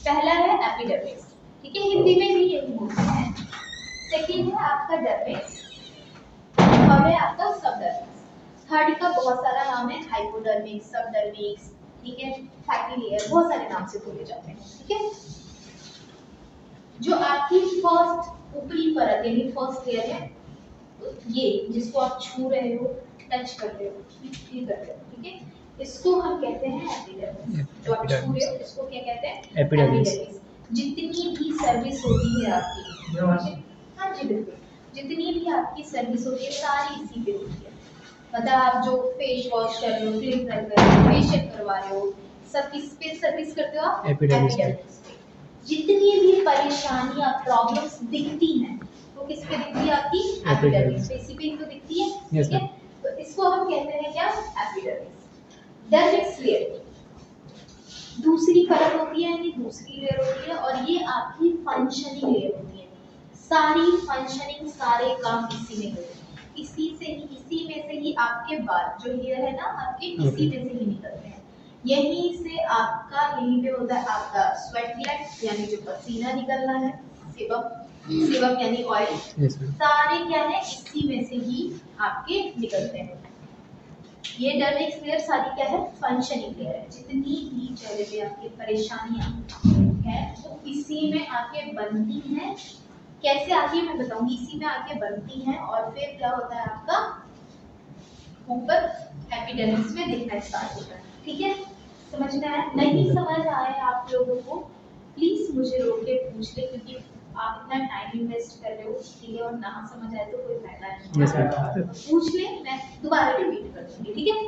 पहला है एपिडर्मिस, ठीक है, हिंदी में भी यही बोलते हैं। सेकंड है आपका डर्मिस, थर्ड है आपका सबडर्मिस। थर्ड का बहुत सारा नाम है, हाइपोडर्मिस, सबडर्मिस, ठीक है, फैटी लेयर, बहुत सारे नाम से बोले जाते हैं। ठीक है, जो आपकी फर्स्ट ऊपरी परत यानी फर्स्ट लेयर है, ये जिसको आप छू रहे हो, टच कर रहे हो, फील कर रहे हो, ठीक है, इसको हम कहते हैं एपिडर्मिस। जो आप छू रहे हो इसको क्या कहते हैं? एपिडर्मिस। जितनी भी सर्विस होती है आपकी, हाँ जी बिल्कुल, जितनी भी आपकी सर्विस होती है सारी इसी पे होती है। मतलब आप जो फेस वॉश कर रहे हो, क्लींजर कर रहे हो, फेशियल करवा रहे हो, सब किस पे सर्विस करते हो आप? एपिडर्मिस पे। पे। जितनी भी परेशानियां, प्रॉब्लम्स दिखती हैं वो किस पे दिखती है आपकी? एपिडर्मिस पे। इसी पे तो दिखती है। Yes, ठीक है, तो इसको हम कहते हैं क्या? एपिडर्मिस। डर्मिस लेयर दूसरी परत होती है, यानी दूसरी लेयर होती है, और ये आपकी फंक्शनिंग लेयर होती है। सारी फंक्शनिंग, सारे काम इसी में होते हैं। इसी में से ही आपके बाल जो हेयर है ना आपके इसी में से ही निकलते हैं। यहीं से आपका, यहीं पे होता है आपका स्वेट ग्लैंड यानी जो पसीना निकलना है, सेबम यानी ऑयल, सारे क्या है इसी में से ही आपके निकलते हैं। ये डर्मिक्स लेयर सारी क्या है फंक्शनिंग लेयर है। जितनी भी चेहरे पे आपकी परेशानियां हैं वो इसी में आके बनती हैं। कैसे आती है मैं बताऊंगी, इसी में आके बनती हैं और फिर क्या होता है आपका ऊपर एपिडर्मिस में दिखना स्टार्ट होता है। ठीक है, समझ में आया? नहीं समझ आया आप लोगों को प्लीज मुझे रोक के पूछ ले, क्योंकि आप इतना टाइम इन्वेस्ट कर रहे हो उसके लिए और ना समझ आए तो कोई फायदा नहीं। पूछ ले, मैं दोबारा रिपीट कर दूंगी। ठीक है,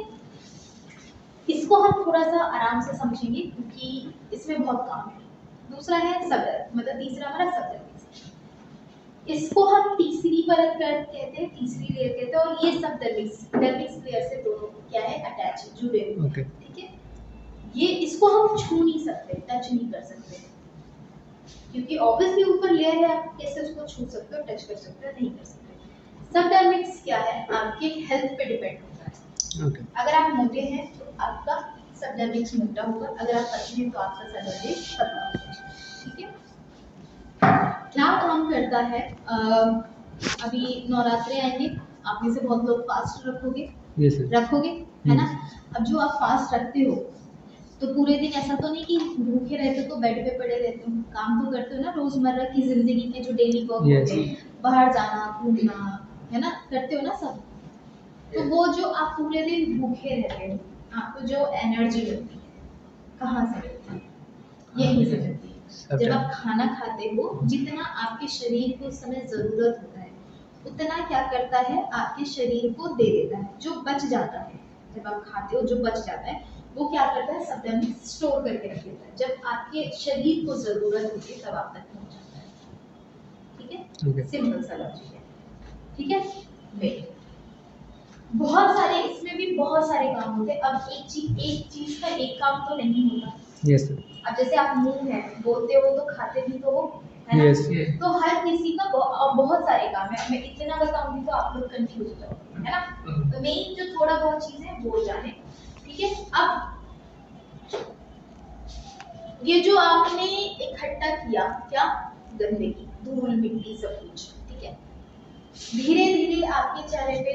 इसको हम थोड़ा सा आराम से समझेंगे क्योंकि इसमें बहुत काम है। दूसरा है सदर, मतलब तीसरा हमारा सदर, इसको हम तीसरी परत कहते हैं, तीसरी लेयर कहते हैं। और ये सब डर्मिक्स लेयर से दोनों क्या है अटैच जुड़े हुए हैं। ठीक है, ये इसको हम छू नहीं सकते, टच नहीं कर सकते, क्योंकि ऑब्वियसली ऊपर लेयर है, आप कैसे उसको छू सकते हो, टच कर सकते हो, नहीं कर सकते। सब डर्मिक्स क्या है आपके हेल्थ पे डिपेंड होता है। अगर आप मोटे हैं तो आपका सब डर्मिक्स मोटा होगा, अगर आप पतले हैं तो आपका सब डर्मिक्स पतला होगा। ठीक है, क्या काम करता है, अभी नवरात्रे आएंगे, आप में से बहुत लोग फास्ट रखोगे, रखोगे है ना। अब जो आप फास्ट रखते हो तो पूरे दिन ऐसा तो नहीं कि भूखे रहते हो तो बेड पे पड़े रहते हो, काम तो करते हो ना रोजमर्रा की जिंदगी के जो डेली वर्क होते हैं, बाहर जाना घूमना है ना, करते हो ना सब। तो वो जो आप पूरे दिन भूखे रहते हो, आपको जो एनर्जी मिलती है कहाँ से मिलती है? यहीं से मिलती है। जब आप खाना खाते हो, जितना आपके शरीर को उस समय जरूरत होता है उतना क्या करता है आपके शरीर को दे देता है। जो बच जाता है जब आप खाते हो, जो बच जाता है वो क्या करता है सब डर्मिक्स स्टोर करके रख देता है। जब आपके शरीर को जरूरत होती है तब आप तक पहुंच जाता है। ठीक है, सिंपल सा लॉजिक है। ठीक है, वेट बहुत सारे, इसमें भी बहुत सारे काम होते हैं। अब एक चीज का एक काम तो नहीं होता। अब जैसे आप मुंह है बोलते हो तो खाते भी तो हो, है ना? तो हर किसी का बहुत सारे काम है। मैं इतना बताऊंगी तो आप लोग कंफ्यूज हो जाओगे, है ना? तो मेन जो थोड़ा बहुत चीज है वो जाने। ठीक है, अब ये जो आपने इकट्ठा किया क्या गंदगी, धूल मिट्टी सब कुछ, ठीक है, धीरे धीरे आपके चेहरे पे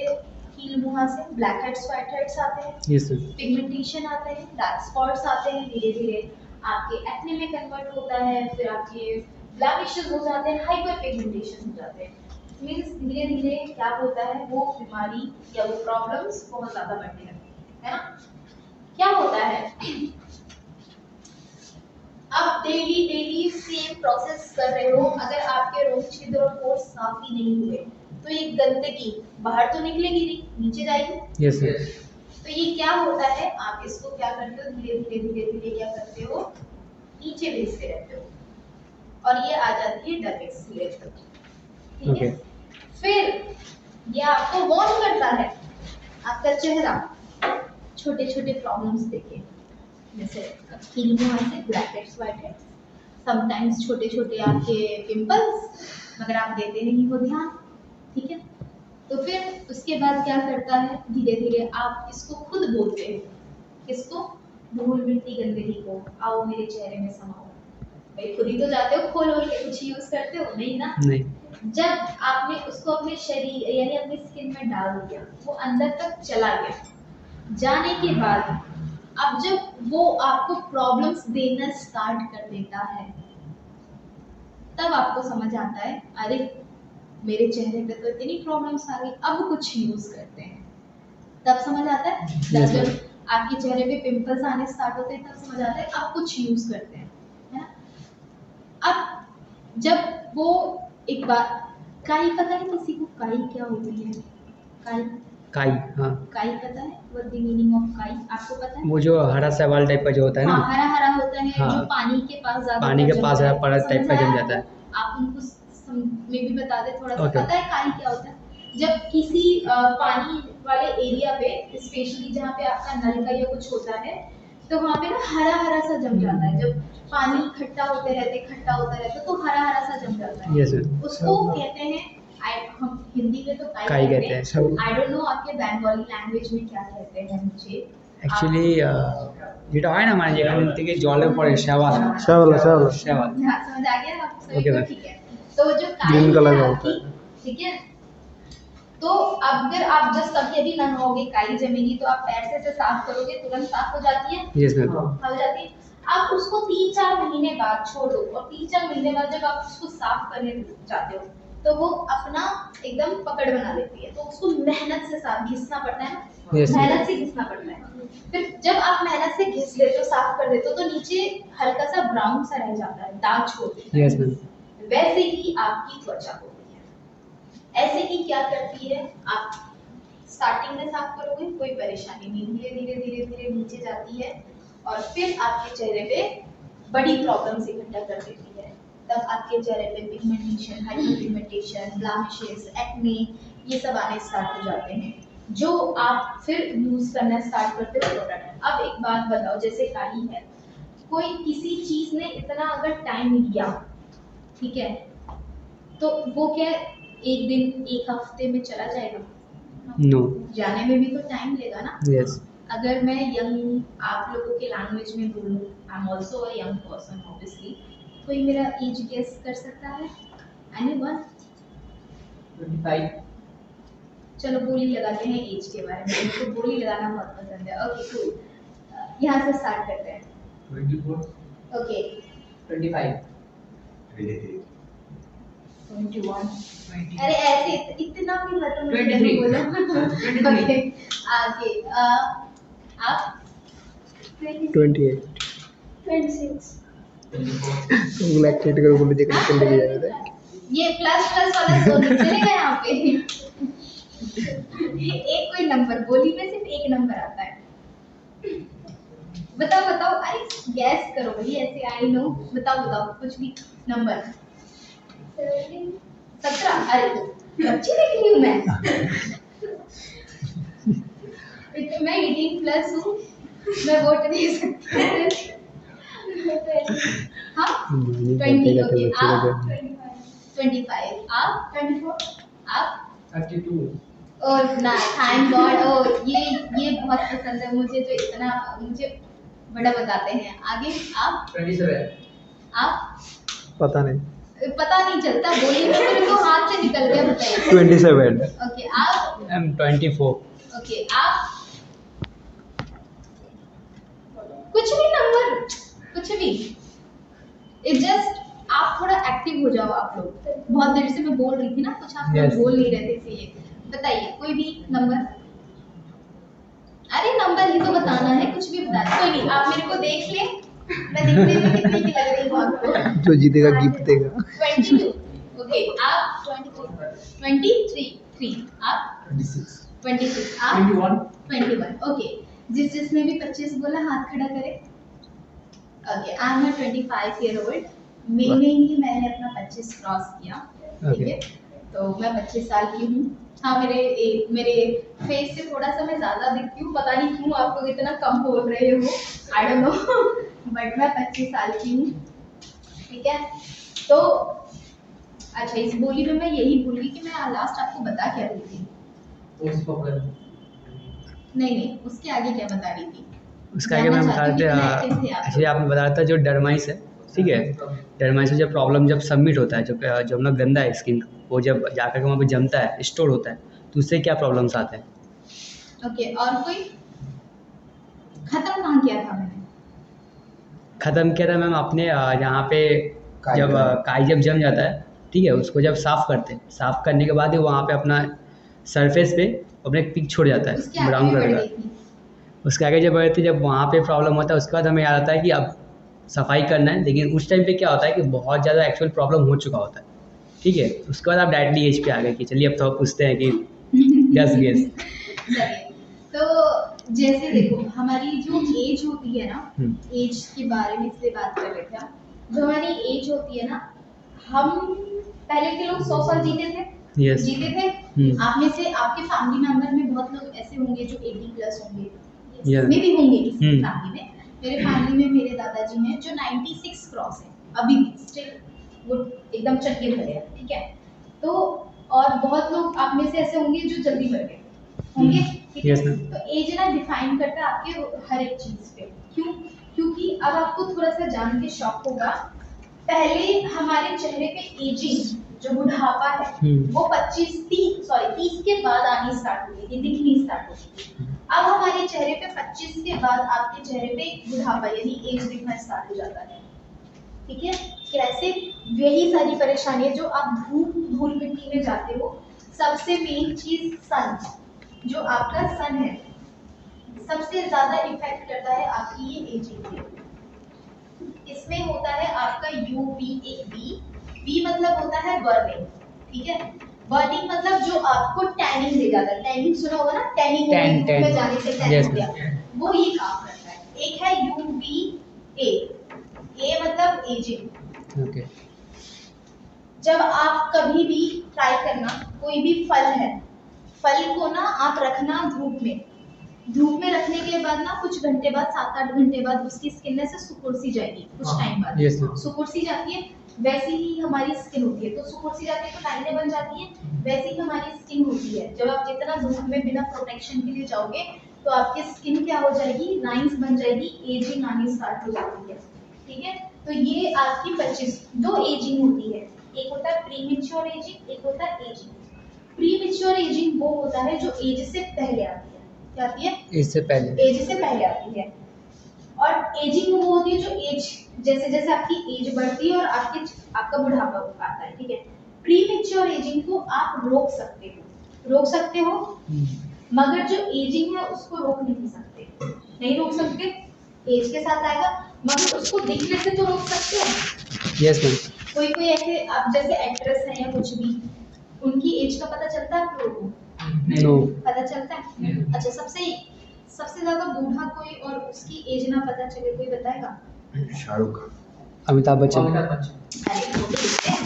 कील मुहां से ब्लैक हेड्स व्हाइट हेड्स आते हैं, पिगमेंटेशन आते हैं, डार्क स्पॉट्स आते हैं, धीरे धीरे आपके एक्ने में कन्वर्ट होता है, फिर आपके ब्लैमिशेस हो जाते हैं, हाइपर पिगमेंटेशन हो जाते हैं। मींस धीरे धीरे क्या होता है वो बीमारी या वो प्रॉब्लम्स बहुत ज्यादा बढ़ने लगती है ना। क्या होता है आप डेली सेम प्रोसेस कर रहे हो, अगर आपके रोग छिद्र और पोर्स साफ ही नहीं हुए तो ये गंदगी बाहर तो निकलेगी नहीं, नीचे जाएगी। यस तो ये क्या होता है आप इसको क्या करते हो धीरे धीरे क्या करते हो नीचे भेजते रहते हो और ये आ जाती है डर्मिक्स लेयर तक। ठीक है, फिर ये आपको वार्न करता है आपका चेहरा छोटे छोटे प्रॉब्लम्स देखे, जैसे कील मुहां से black heads white heads, sometimes छोटे छोटे आपके पिंपल्स, मगर आप देते नहीं हो ध्यान। ठीक है, तो फिर उसके बाद क्या करता है धीरे धीरे आप इसको खुद बोलते हो, किसको, धूल मिट्टी गंदगी को, आओ मेरे चेहरे में समाओ। भाई खुद ही तो जाते हो खोल के कुछ यूज करते हो नहीं ना? नहीं। जब आपने उसको अपने शरीर यानी अपनी स्किन में डाल दिया, वो अंदर तक चला गया, जाने के बाद अब जब वो आपको प्रॉब्लम्स देना स्टार्ट कर देता है तब आपको समझ आता है अरे मेरे चेहरे पे तो इतनी प्रॉब्लम्स आ गई, अब कुछ यूज करते हैं। तब समझ आता है जब आपके चेहरे पे पिंपल्स आने स्टार्ट होते हैं तब समझ आता है अब कुछ यूज करते हैं, है ना? अब जब वो एक बार काई, पता है किसी को काई क्या होती है? काई, हाँ काई पता है, व्हाट द मीनिंग ऑफ काई आपको पता है? वो जो हरा सवाल टाइप का जो होता है ना, हरा हरा होता है, हाँ, जो पानी के पास ज्यादा पानी के पास परत टाइप का जम जाता है। आप उनको में भी बता दे थोड़ा सा। पता है काई क्या होता है? जब किसी पानी वाले एरिया पे स्पेशली जहाँ पे आपका नल का या कुछ होता है तो वहाँ पे ना हरा हरा सा जम जाता है, जब पानी खट्टा होते रहते तो हरा हरा सा जम जाता है। Yes ma'am. उसको कहते हैं हम हिंदी में तो काई कहते हैं। आई डोंट नो आपके बंगाली लैंग्वेज में क्या कहते हैं मुझे। অ্যাকচুয়ালি যেটা হয় না মানে যেখান থেকে জলে পড়ে শ্যাওলা श्यावला श्यावला শ্যাওলা। हाँ, समझ आ गया आप सभी Okay, को? ma'am. ठीक है। तो जो काई Green color है का आपकी, होता है। ठीक है, तो अगर आप जस्ट कभी अभी नहाओगे काई जमेगी तो आप पैर से साफ करोगे तुरंत साफ हो जाती है। Yes ma'am. हो जाती है। आप उसको 3-4 महीने बाद छोड़ दो और 3-4 महीने बाद जब आप उसको साफ करने जाते हो तो वो अपना एकदम पकड़ बना लेती है। तो उसको मेहनत से साफ घिसना पड़ता है ना। Yes, ma'am. मेहनत से घिसना पड़ता है। फिर जब आप मेहनत से घिस लेते हो साफ कर देते हो तो नीचे हल्का सा ब्राउन सा रह जाता है, दाग छोड़ देता है। Yes ma'am. वैसे ही आपकी त्वचा होती है। ऐसे ही क्या करती है, आप स्टार्टिंग में साफ करोगे कोई परेशानी नहीं, धीरे धीरे धीरे धीरे नीचे जाती है और फिर आपके चेहरे पे बड़ी प्रॉब्लम्स इकट्ठा कर देती है। तब आपके चेहरे पे पिगमेंटेशन, हाइपरपिगमेंटेशन, ब्लैमिशेस, एक्ने ये सब आने स्टार्ट हो जाते हैं जो आप फिर यूज करना स्टार्ट करते हो प्रोडक्ट। अब एक बात बताओ, जैसे काई है, कोई किसी चीज ने इतना अगर टाइम लिया, ठीक है, तो वो क्या एक दिन एक हफ्ते में चला जाएगा? नो। जाने में भी तो टाइम लेगा ना। यस। अगर मैं यंग आप लोगों के लैंग्वेज में बोलूँ, I am also a young person obviously, कोई मेरा एज गेस कर सकता है? एनीवन? 25। चलो बोली लगाते हैं एज के बारे में, मुझे तो बोली लगाना बहुत पसंद है। ओके कूल, यहाँ से स्टार्ट करते हैं। 24। ओके 25। 21। अरे ऐसे इतना भी मत मुझे 23 बोलो। ओके आगे आप 28 26। ब्लैक कैटेगरी को भी देखने के लिए जा रहे थे। ये प्लस प्लस वाला जोन चलेगा यहाँ पे। एक कोई नंबर बोली में सिर्फ एक नंबर आता है। बताओ बताओ, अरे गैस करो भाई, ऐसे आई नो, बताओ बताओ कुछ भी नंबर। 17। अरे बच्ची देख रही हूँ मैं। मैं 18 प्लस हूँ, मैं वोट दे सकती हूँ। हाँ 20। ओके आप 25, आप 24, आप 32। और ना थैंक गॉड। और ये बहुत पसंद है मुझे, जो इतना मुझे बड़ा बताते हैं। आगे आप 27। आप पता नहीं। पता नहीं चलता, बोली में मेरे को हाथ से निकल गया, बताइए। 27 ओके आप आई एम 24। ओके आप कुछ भी नंबर, कुछ भी, इट जस्ट आप थोड़ा एक्टिव हो जाओ। आप लोग बहुत देर से मैं बोल रही थी ना, कुछ आप लोग Yes. बोल नहीं रहे थे, इसलिए बताइए कोई भी नंबर। अरे नंबर ही तो बताना है, कुछ भी बता। कोई नहीं, आप मेरे को देख ले, मैं दिखने में कितनी की लग रही हूँ आपको। जो जीतेगा गिफ्ट देगा। 22। ओके आप 23। आप 26। आप 21। ओके जिसने भी 25 बोला हाथ खड़ा करे। Okay I am 25 year old. मई में ही मैंने अपना 25 क्रॉस किया, ठीक है, तो मैं 25 साल की हूँ। हाँ मेरे फेस से थोड़ा सा मैं ज़्यादा दिखती हूँ, पता नहीं क्यों आप लोग इतना कम बोल रहे हो, आई डोंट नो, बट मैं 25 साल की हूँ, ठीक है। तो अच्छा, इस बोली में मैं यही भूल गई कि मैं लास्ट आपको बता क्या रही थी। नहीं उसके आगे क्या बता रही थी? उसका आगे मैं बता रहे थे, एक्चुअली आपने बताया था जो डर्माइस है, ठीक है, डर्माइस में जब प्रॉब्लम जब सबमिट होता है, जो अपना गंदा है स्किन, वो जब जाकर के वहाँ पे जमता है, स्टोर होता है, तो उससे क्या प्रॉब्लम्स आते हैं? ओके और कोई खत्म कहाँ किया था मैंने? ख़त्म किया था मैम आपने यहाँ पे जब काई जब जम जाता है, ठीक है, उसको जब साफ़ करते हैं, साफ़ करने के बाद ही वहाँ पे अपना सरफेस पे अपने एक पिक छोड़ जाता उसके है आगे ब्राउन भी कलर बढ़ का। गई थी। उसके आगे जब बढ़ते जब वहाँ पे प्रॉब्लम होता है, उसके बाद हमें याद आता है कि अब सफाई करना है, लेकिन उस टाइम पे क्या होता है कि बहुत ज़्यादा एक्चुअल प्रॉब्लम हो चुका होता है, ठीक है। उसके बाद आप डायरेक्टली एज पे आ गए कि चलिए अब तो आप पूछते हैं कि गेस चलिए, तो जैसे देखो हमारी जो एज होती है ना, एज के बारे में इसलिए बात कर रहे थे हम। जो हमारी एज होती है ना, हम पहले के लोग 100 साल जीते थे, Yes. जीते थे। आप में से आपके फैमिली मेंबर में बहुत लोग ऐसे होंगे जो 80 प्लस होंगे, Yes. मे भी होंगे किसी हम्म। फैमिली में, मेरे फैमिली में मेरे दादाजी हैं जो 96 क्रॉस है, अभी भी स्टिल वो एकदम चक्के भरे हैं, ठीक है। तो और बहुत लोग आप में से ऐसे होंगे जो जल्दी मर गए होंगे, ठीक है। Yes, ma'am. तो एज ना डिफाइन करता है आपके हर एक चीज पे। क्यों? क्योंकि अब आपको थोड़ा सा जान के शॉक होगा, पहले हमारे चेहरे पे एजिंग जो बुढ़ापा है वो 30 के बाद आनी स्टार्ट होती थी, दिखनी स्टार्ट होती थी। अब हमारे चेहरे पे 25 के बाद आपके चेहरे पे बुढ़ापा यानी एज दिखना स्टार्ट हो जाता है, ठीक है। कैसे? यही सारी परेशानी है जो आप धूल मिट्टी में जाते हो। सबसे मेन चीज सन, जो आपका सन है सबसे ज्यादा इफेक्ट करता है आपकी ये एजिंग पे। इसमें होता है आपका वी मतलब होता है बर्निंग, ठीक है। बर्निंग मतलब जो आपको टैनिंग दे जाता है, टैनिंग सुना होगा ना, टैनिंग में जाने से टैनिंग दिया, वो ये काम करता है। एक है UVA, ए मतलब एजिंग। ओके। जब आप कभी भी ट्राई करना, कोई भी फल है, फल को ना आप रखना धूप में रखने के बाद ना कुछ घंटे बाद, 7-8 घंटे बाद उसकी स्किन से सिकुड़ सी जाएगी, कुछ टाइम बाद Yes, ma'am. सिकुड़ सी जाती है। वैसे ही हमारी स्किन होती है, तो सिकुड़ सी जाती है तो लाइनें बन जाती है, वैसे ही हमारी स्किन होती है। जब आप जितना धूप में बिना प्रोटेक्शन के लिए जाओगे तो आपकी स्किन क्या हो जाएगी, लाइंस बन जाएगी, एजिंग आनी स्टार्ट हो जाती है, ठीक है। तो ये आपकी 2 एजिंग होती है, एक होता है प्रीमेच्योर एजिंग, एक होता है एजिंग। प्रीमेच्योर एजिंग वो होता है जो एज से पहले आती है। क्या आती है? एज से पहले आती है। और एजिंग वो होती है जो एज जैसे जैसे आपकी एज बढ़ती है और आपका बुढ़ापा आता है, ठीक है। प्रीमेच्योर एजिंग को आप रोक सकते हो, मगर जो एजिंग है उसको रोक नहीं रोक सकते। एज के साथ आएगा, मगर उसको दिखने से तो रोक सकते हो। Yes ma'am. कोई ऐसे आप जैसे एक्ट्रेस है या कुछ भी, उनकी एज का पता चलता है आप लोगों को? नो। पता चलता है? अच्छा, सबसे ज्यादा बूढ़ा कोई और उसकी एज ना पता चले, कोई बताएगा? शाहरुख खान, अमिताभ बच्चन। अरे वो तो दिखते हैं।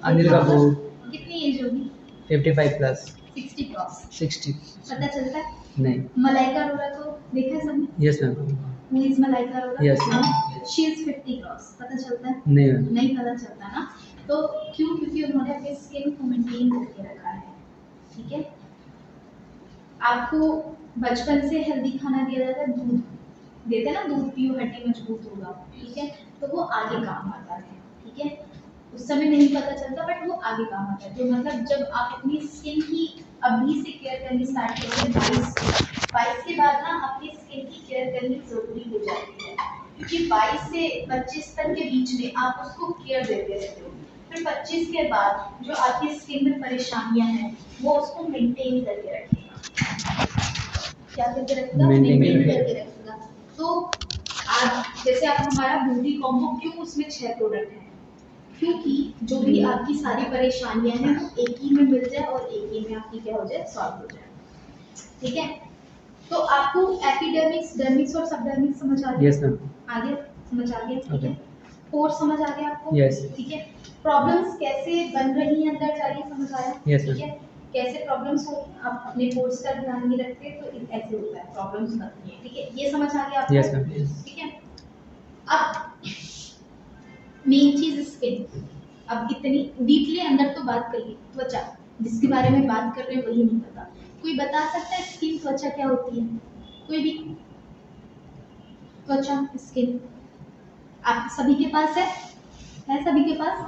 अनिल कपूर कितनी एज होगी? 55 प्लस। 60 क्रॉस। 60। पता चलता है? नहीं। मलाइका अरोड़ा को देखा है सबने? Yes ma'am. Who is Malaika Arora? Yes. She is 50 cross. पता चलता है? नहीं मैम। नहीं पता चलता ना। तो क्यों? क्योंकि उन्होंने अपने स्किन को मेंटेन करके रखा है, ठीक है। आपको बचपन से हेल्दी खाना दिया जाता है, दूध देते हैं ना, दूध पियो हड्डी मजबूत होगा, ठीक है। तो वो आगे काम आता है, ठीक है। उस समय नहीं पता चलता, बट वो आगे काम आता है। तो मतलब जब आप अपनी स्किन की अभी से केयर करनी स्टार्ट करोगे, 22 के बाद ना आपकी स्किन की केयर करनी जरूरी हो जाती है, क्योंकि 22 से 25 तक के बीच में आप उसको केयर देते रहते हो। फिर 25 के बाद जो आपकी स्किन में परेशानियां हैं वो उसको मेंटेन करके रखेगा। क्या करके रखेगा? मेंटेन करके रखेगा। तो आज जैसे आप हमारा ब्यूटी कॉम्बो, क्यों उसमें 6 प्रोडक्ट हैं? क्योंकि जो भी आपकी सारी परेशानियां हैं वो एक ही में मिल जाए और एक ही में आपकी क्या हो जाए, सॉल्व हो जाए, ठीक है। तो आपको एपिडर्मिक्स, डर्मिक्स और सबडर्मिक्स समझ आ गया? Yes ma'am. आगे समझ आ गया, ठीक है। पोर समझ आ गया आपको? Yes. ठीक है। प्रॉब्लम्स कैसे बन रही हैं अंदर जा रही है, समझ आया? Yes, ठीक है। कैसे प्रॉब्लम्स हो, आप अपने पोर्स का ध्यान नहीं रखते तो ऐसे होता है, प्रॉब्लम्स बनती हैं, ठीक है। ये समझ आ गया आपको? Yes, ma'am. ठीक है। अब मेन चीज स्किन, अब इतनी डीपली अंदर तो बात कर ली। त्वचा, जिसके बारे में बात कर रहे हैं वही नहीं पता। कोई बता सकता है स्किन, त्वचा क्या होती है? कोई भी? त्वचा, स्किन आप सभी के पास है सभी के पास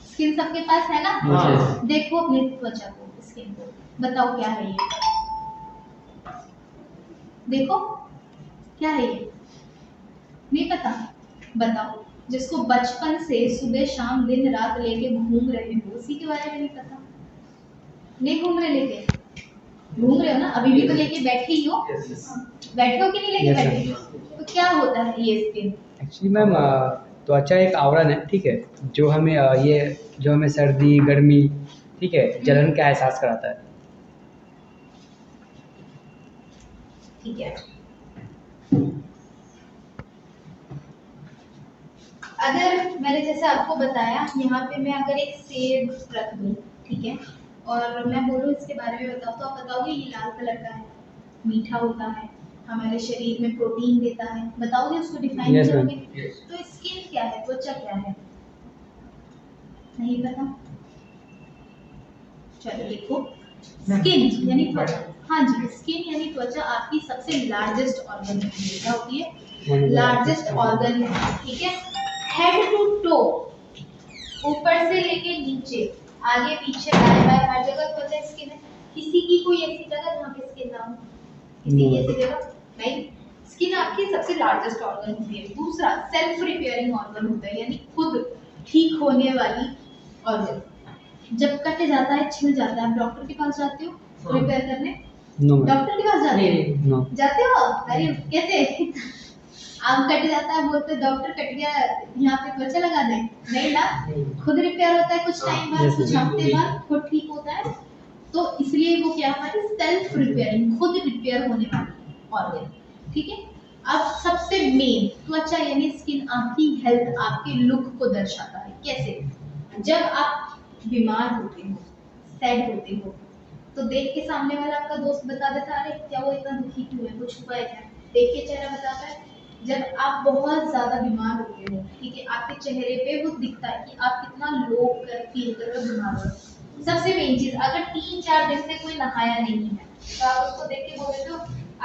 स्किन, सबके पास है ना? Yes. देखो अपनी त्वचा को, स्किन को, बताओ क्या है ये? देखो क्या है ये? नहीं पता? बताओ। जिसको बचपन से सुबह शाम दिन रात लेके घूम रहे हो, उसी के बारे में नहीं पता? नहीं घूम रहे लेके? घूम रहे हो ना, अभी भी तो लेके बैठे ही हो। बैठे हो कि नहीं लेके Yes, बैठे? तो क्या होता है ये स्किन? एक्चुअली मैम त्वचा एक आवरण है, ठीक है, जो हमें सर्दी गर्मी, ठीक है, जलन का एहसास कराता है। ठीक है। अगर मैंने जैसे आपको बताया, यहाँ पे मैं अगर एक सेब रख दूँ, ठीक है, और मैं बोलूँ इसके बारे में बताओ, तो आप बताओगे ये लाल कलर का है, मीठा होता है, हमारे शरीर में प्रोटीन देता है, बताओगे उसको डिफाइन Yes, ma'am. करोगे? तो स्किन क्या है, त्वचा क्या है, नहीं पता? चलो देखो, स्किन यानी त्वचा, हाँ जी, स्किन यानी त्वचा आपकी सबसे लार्जेस्ट ऑर्गन होती है। क्या होती है? लार्जेस्ट ऑर्गन, ठीक है। हेड टू टो, ऊपर से लेके नीचे, आगे पीछे दाएं बाएं हर जगह त्वचा स्किन है। किसी की कोई ऐसी जगह जहाँ पे स्किन ना हो? किसी की ऐसी जगह नहीं। स्किन आपकी सबसे लार्जेस्ट ऑर्गन होती है। दूसरा सेल्फ रिपेयरिंग ऑर्गन होता है, यानी खुद ठीक होने वाली ऑर्गन। जब कट जाता है, छिल जाता है, आप डॉक्टर के पास जाते हो रिपेयर करने? नो डॉक्टर के पास जाते हो? नो जाते हो? अरे कैसे? आम कट जाता है, बोलते डॉक्टर कट गया, यहाँ पे त्वचा लगा दे? नहीं ना, खुद रिपेयर होता है कुछ टाइम बाद, Yes, कुछ हफ्ते बाद खुद ठीक होता है। तो इसलिए वो क्या, हमारी सेल्फ रिपेयरिंग, खुद रिपेयर होने वाली ऑर्गन, ठीक है। अब सबसे मेन, त्वचा यानी स्किन आपकी हेल्थ, आपके लुक को दर्शाता है। कैसे? जब आप बीमार होते हो, सैड होते हो, तो देख के सामने वाला आपका दोस्त बता देता, अरे क्या वो इतना दुखी क्यों है, कुछ हुआ है क्या? देख के चेहरा बताता है। जब आप बहुत ज्यादा बीमार होते हो, ठीक है, आपके चेहरे पे वो दिखता है कि आप कितना लो कर फील कर रहे हो, बीमार हो। सबसे मेन चीज, अगर 3-4 दिन से कोई नहाया नहीं है, तो आप उसको देख के बोल देते हो,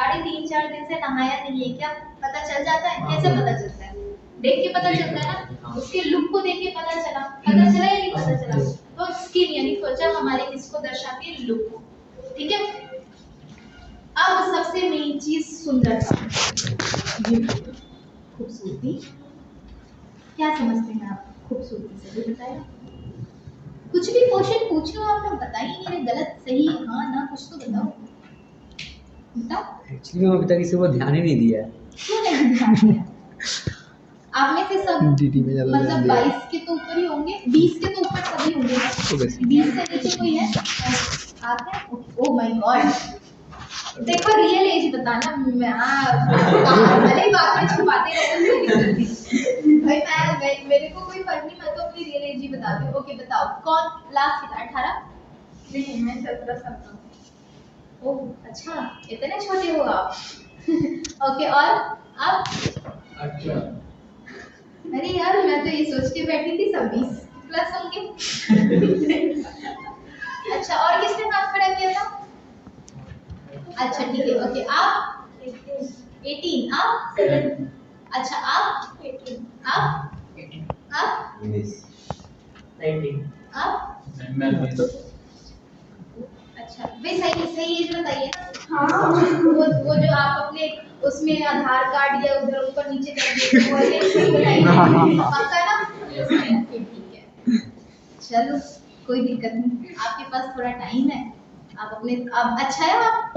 अरे 3-4 दिन से नहाया नहीं है क्या? पता चल जाता है। कैसे पता चलता है? देख के पता चलता है ना, उसके लुक को देख के पता चला या नहीं पता चला? तो स्किन यानी त्वचा हमारे किसको दर्शाती है? लुक को, ठीक है। अब सबसे मेन चीज सुंदरता, खूबसूरती। क्या समझते हैं आप खूबसूरती से? बताइए, कुछ भी क्वेश्चन पूछो आप लोग, बताइए मेरे गलत सही हाँ ना, कुछ तो बताओ, बताओ। एक्चुअली मैं अभी तक इसे वो ध्यान ही नहीं दिया है। क्यों नहीं ध्यान दिया? आप में से सब DD में ज्यादा ध्यान मतलब दिया। 22 के तो ऊपर ही होंगे, 20 के तो ऊपर सभी होंगे ना? Obviously. 20 से नीचे कोई है? आप हैं? ओह माय गॉड, देखो रियल एज बताना। भले बात में छुपाते रहते भाई, मेरे को कोई फर्क नहीं, मैं तो अपनी रियल एज ही बताती हूँ। ओके बताओ, कौन लास्ट कितना? 18? नहीं, मैं 17 साल का हूँ। ओह अच्छा, इतने छोटे हो आप। ओके, और आप? अरे यार, मैं तो ये सोच के बैठी थी सब 20 प्लस होंगे। अच्छा, और किसने हाथ खड़ा किया था? अच्छा ठीक है, ओके। आप 18, आप 7? अच्छा, आप 18, आप 19 आप अच्छा, वे सही सही एज बताइए ना। हाँ। वो जो आप अपने उसमें आधार कार्ड या उधर ऊपर नीचे कर देते हो, ये सही बताइए, पक्का ना? ठीक है, चलो कोई दिक्कत नहीं, आपके पास थोड़ा टाइम है। आप अपने, आप अच्छा है, आप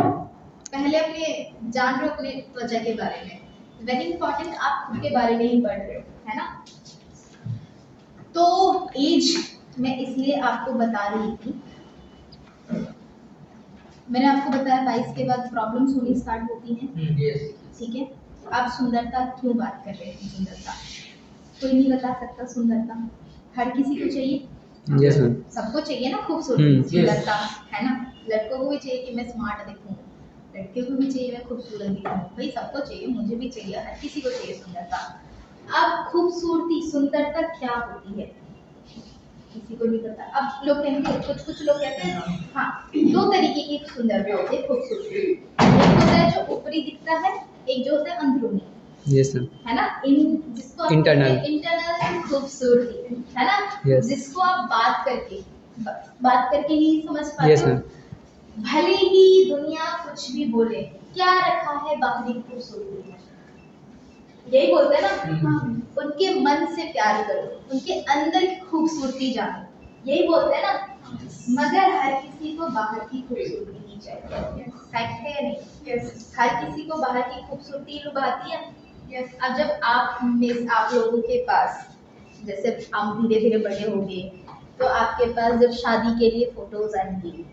पहले अपने जान रहे हो अपने त्वचा के बारे में, वेरी इंपॉर्टेंट, आप खुद के बारे में ही पढ़ रहे हो, है ना? तो एज मैं इसलिए आपको बता रही थी, मैंने आपको बताया 22 के बाद प्रॉब्लम्स होनी स्टार्ट होती हैं, ठीक है। आप सुंदरता क्यों बात कर रहे हैं? सुंदरता कोई नहीं बता सकता, सुंदरता हर किसी को चाहिए, यस मैम। सबको चाहिए ना खूबसूरती, सुंदरता, है ना? लड़कों को भी चाहिए कि मैं स्मार्ट दिखूं, लड़के को भी चाहिए मैं खूबसूरत दिखूं, भाई सबको चाहिए, मुझे भी चाहिए, हर किसी को चाहिए सुंदरता। अब खूबसूरती, सुंदरता क्या होती है किसी को नहीं पता। अब लोग कहेंगे, कुछ लोग कहते हैं हाँ, 2 तरीके की सुंदरता होती है, खूबसूरती। एक होता है जो ऊपरी दिखता है, एक जो होता है अंदरूनी, यस मैम। है ना? जिसको आप Internal. इंटरनल खूबसूरती, है ना? Yes. जिसको आप बात करके ही समझ पाते Yes, हो। ma'am. भले ही दुनिया कुछ भी बोले, क्या रखा है बाहरी खूबसूरती में, यही बोलते हैं ना, उनके मन से प्यार करो, उनके अंदर की खूबसूरती जानो, यही बोलते हैं ना। मगर हर किसी को बाहर की खूबसूरती नहीं चाहिए, फैक्ट है या नहीं? हर किसी को बाहर की खूबसूरती लुभाती है। अब जब आप लोगों के पास, जैसे आप धीरे धीरे बड़े होंगे, तो आपके पास जब शादी के लिए फोटोज आएंगी,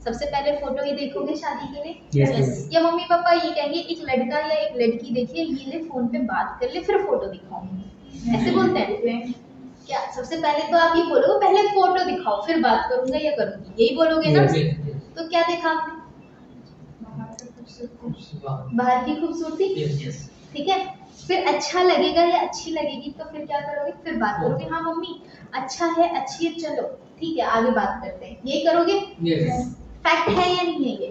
सबसे पहले फोटो ही देखोगे शादी के लिए? Yes, या मम्मी पापा ये कहेंगे एक लड़का या एक लड़की देखिए, ये ले फोन पे बात कर ले, फिर फोटो दिखाऊंगी, ऐसे बोलते हैं क्या? सबसे पहले तो आप ये बोलोगे पहले फोटो दिखाओ फिर बात करूंगा या करूंगी, यही बोलोगे ना? Yes. तो क्या देखा आपने? खूबसूरती, बाहर की खूबसूरती, ठीक है। फिर अच्छा लगेगा या अच्छी लगेगी तो फिर क्या करोगे, फिर बात करोगे, हाँ मम्मी अच्छा है, अच्छी है, चलो ठीक है आगे बात करते हैं, यही करोगे। फैक्ट है या नहीं है ये,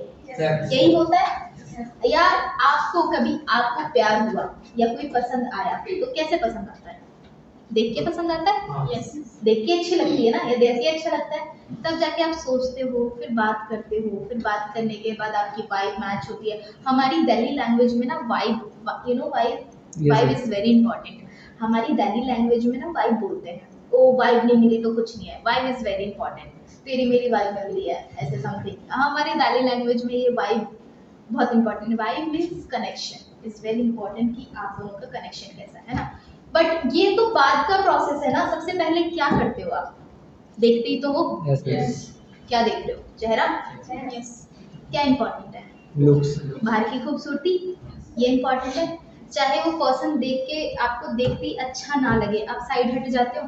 यही होता है। या आपको कभी आपको प्यार हुआ या कोई पसंद आया तो कैसे पसंद आता है, देख के पसंद आता है, यस देख के अच्छी लगती है ना, या देख के अच्छा लगता है, तब जाके आप सोचते हो, फिर बात करते हो, फिर बात करने के बाद आपकी वाइब मैच होती है। हमारी दिल्ली लैंग्वेज में ना vibe, you know vibe is very important. हमारी दिल्ली लैंग्वेज में ना वाइब बोलते हैं, ओ वाइब नहीं मिली तो कुछ नहीं है, वाइब इज वेरी इंपॉर्टेंट, तेरी मेरी वाइब मिली है, ऐसे समथिंग। हमारी दिल्ली लैंग्वेज में ये वाइब बहुत इंपॉर्टेंट है। Vibe means connection is very important, कि आप दोनों का कनेक्शन कैसा है ना। बट ये तो बाद का प्रोसेस है ना, सबसे पहले क्या करते हो आप, देखते ही तो हो। क्या देखते हो, चेहरा, क्या इंपॉर्टेंट है, लुक्स, बाहर की खूबसूरती, ये इंपॉर्टेंट है। चाहे वो पर्सन देख के आपको देखते ही अच्छा ना लगे, आप साइड हट जाते हो।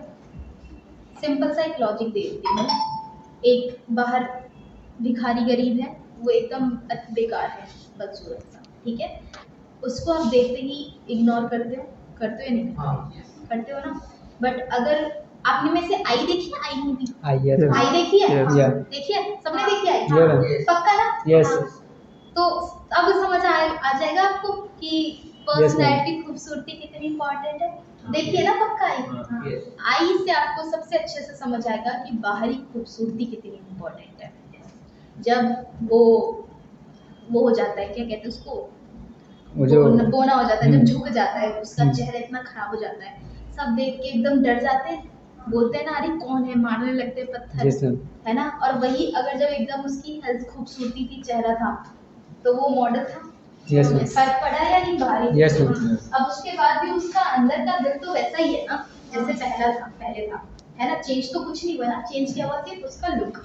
सिंपल सा एक लॉजिक दे देती हूँ, एक बाहर भिखारी गरीब है, वो एकदम बेकार है, बदसूरत सा, ठीक है, उसको आप देखते ही इग्नोर करते हो या नहीं, करते हो ना। बट अगर आपने में से आई देखी है, आई मूवी, आई देखी है, देखी है, सबने देखी है, पक्का ना, तो अब समझ आ जाएगा आपको कि पर्सनैलिटी खूबसूरती कितनी इंपॉर्टेंट है। देखिए ना पक्का आई से आपको सबसे अच्छे से समझ आएगा कि बाहरी खूबसूरती कितनी इंपॉर्टेंट है। जब वो हो जाता है, क्या कहते हैं उसको, बोना हो जाता है, जब झुक जाता है, उसका चेहरा इतना खराब हो जाता है, सब देख के एकदम डर जाते हैं, बोलते हैं ना अरे कौन है, मारने लगते हैं पत्थर, है ना। और वही अगर जब एकदम उसकी खूबसूरती थी, चेहरा था, तो वो मॉडल था, फर्क पड़ा या नहीं बाहरी। अब उसके बाद भी उसका अंदर का दिल तो वैसा ही है ना जैसे पहले था, है ना, चेंज तो कुछ नहीं बना, चेंज क्या हुआ सिर्फ उसका लुक।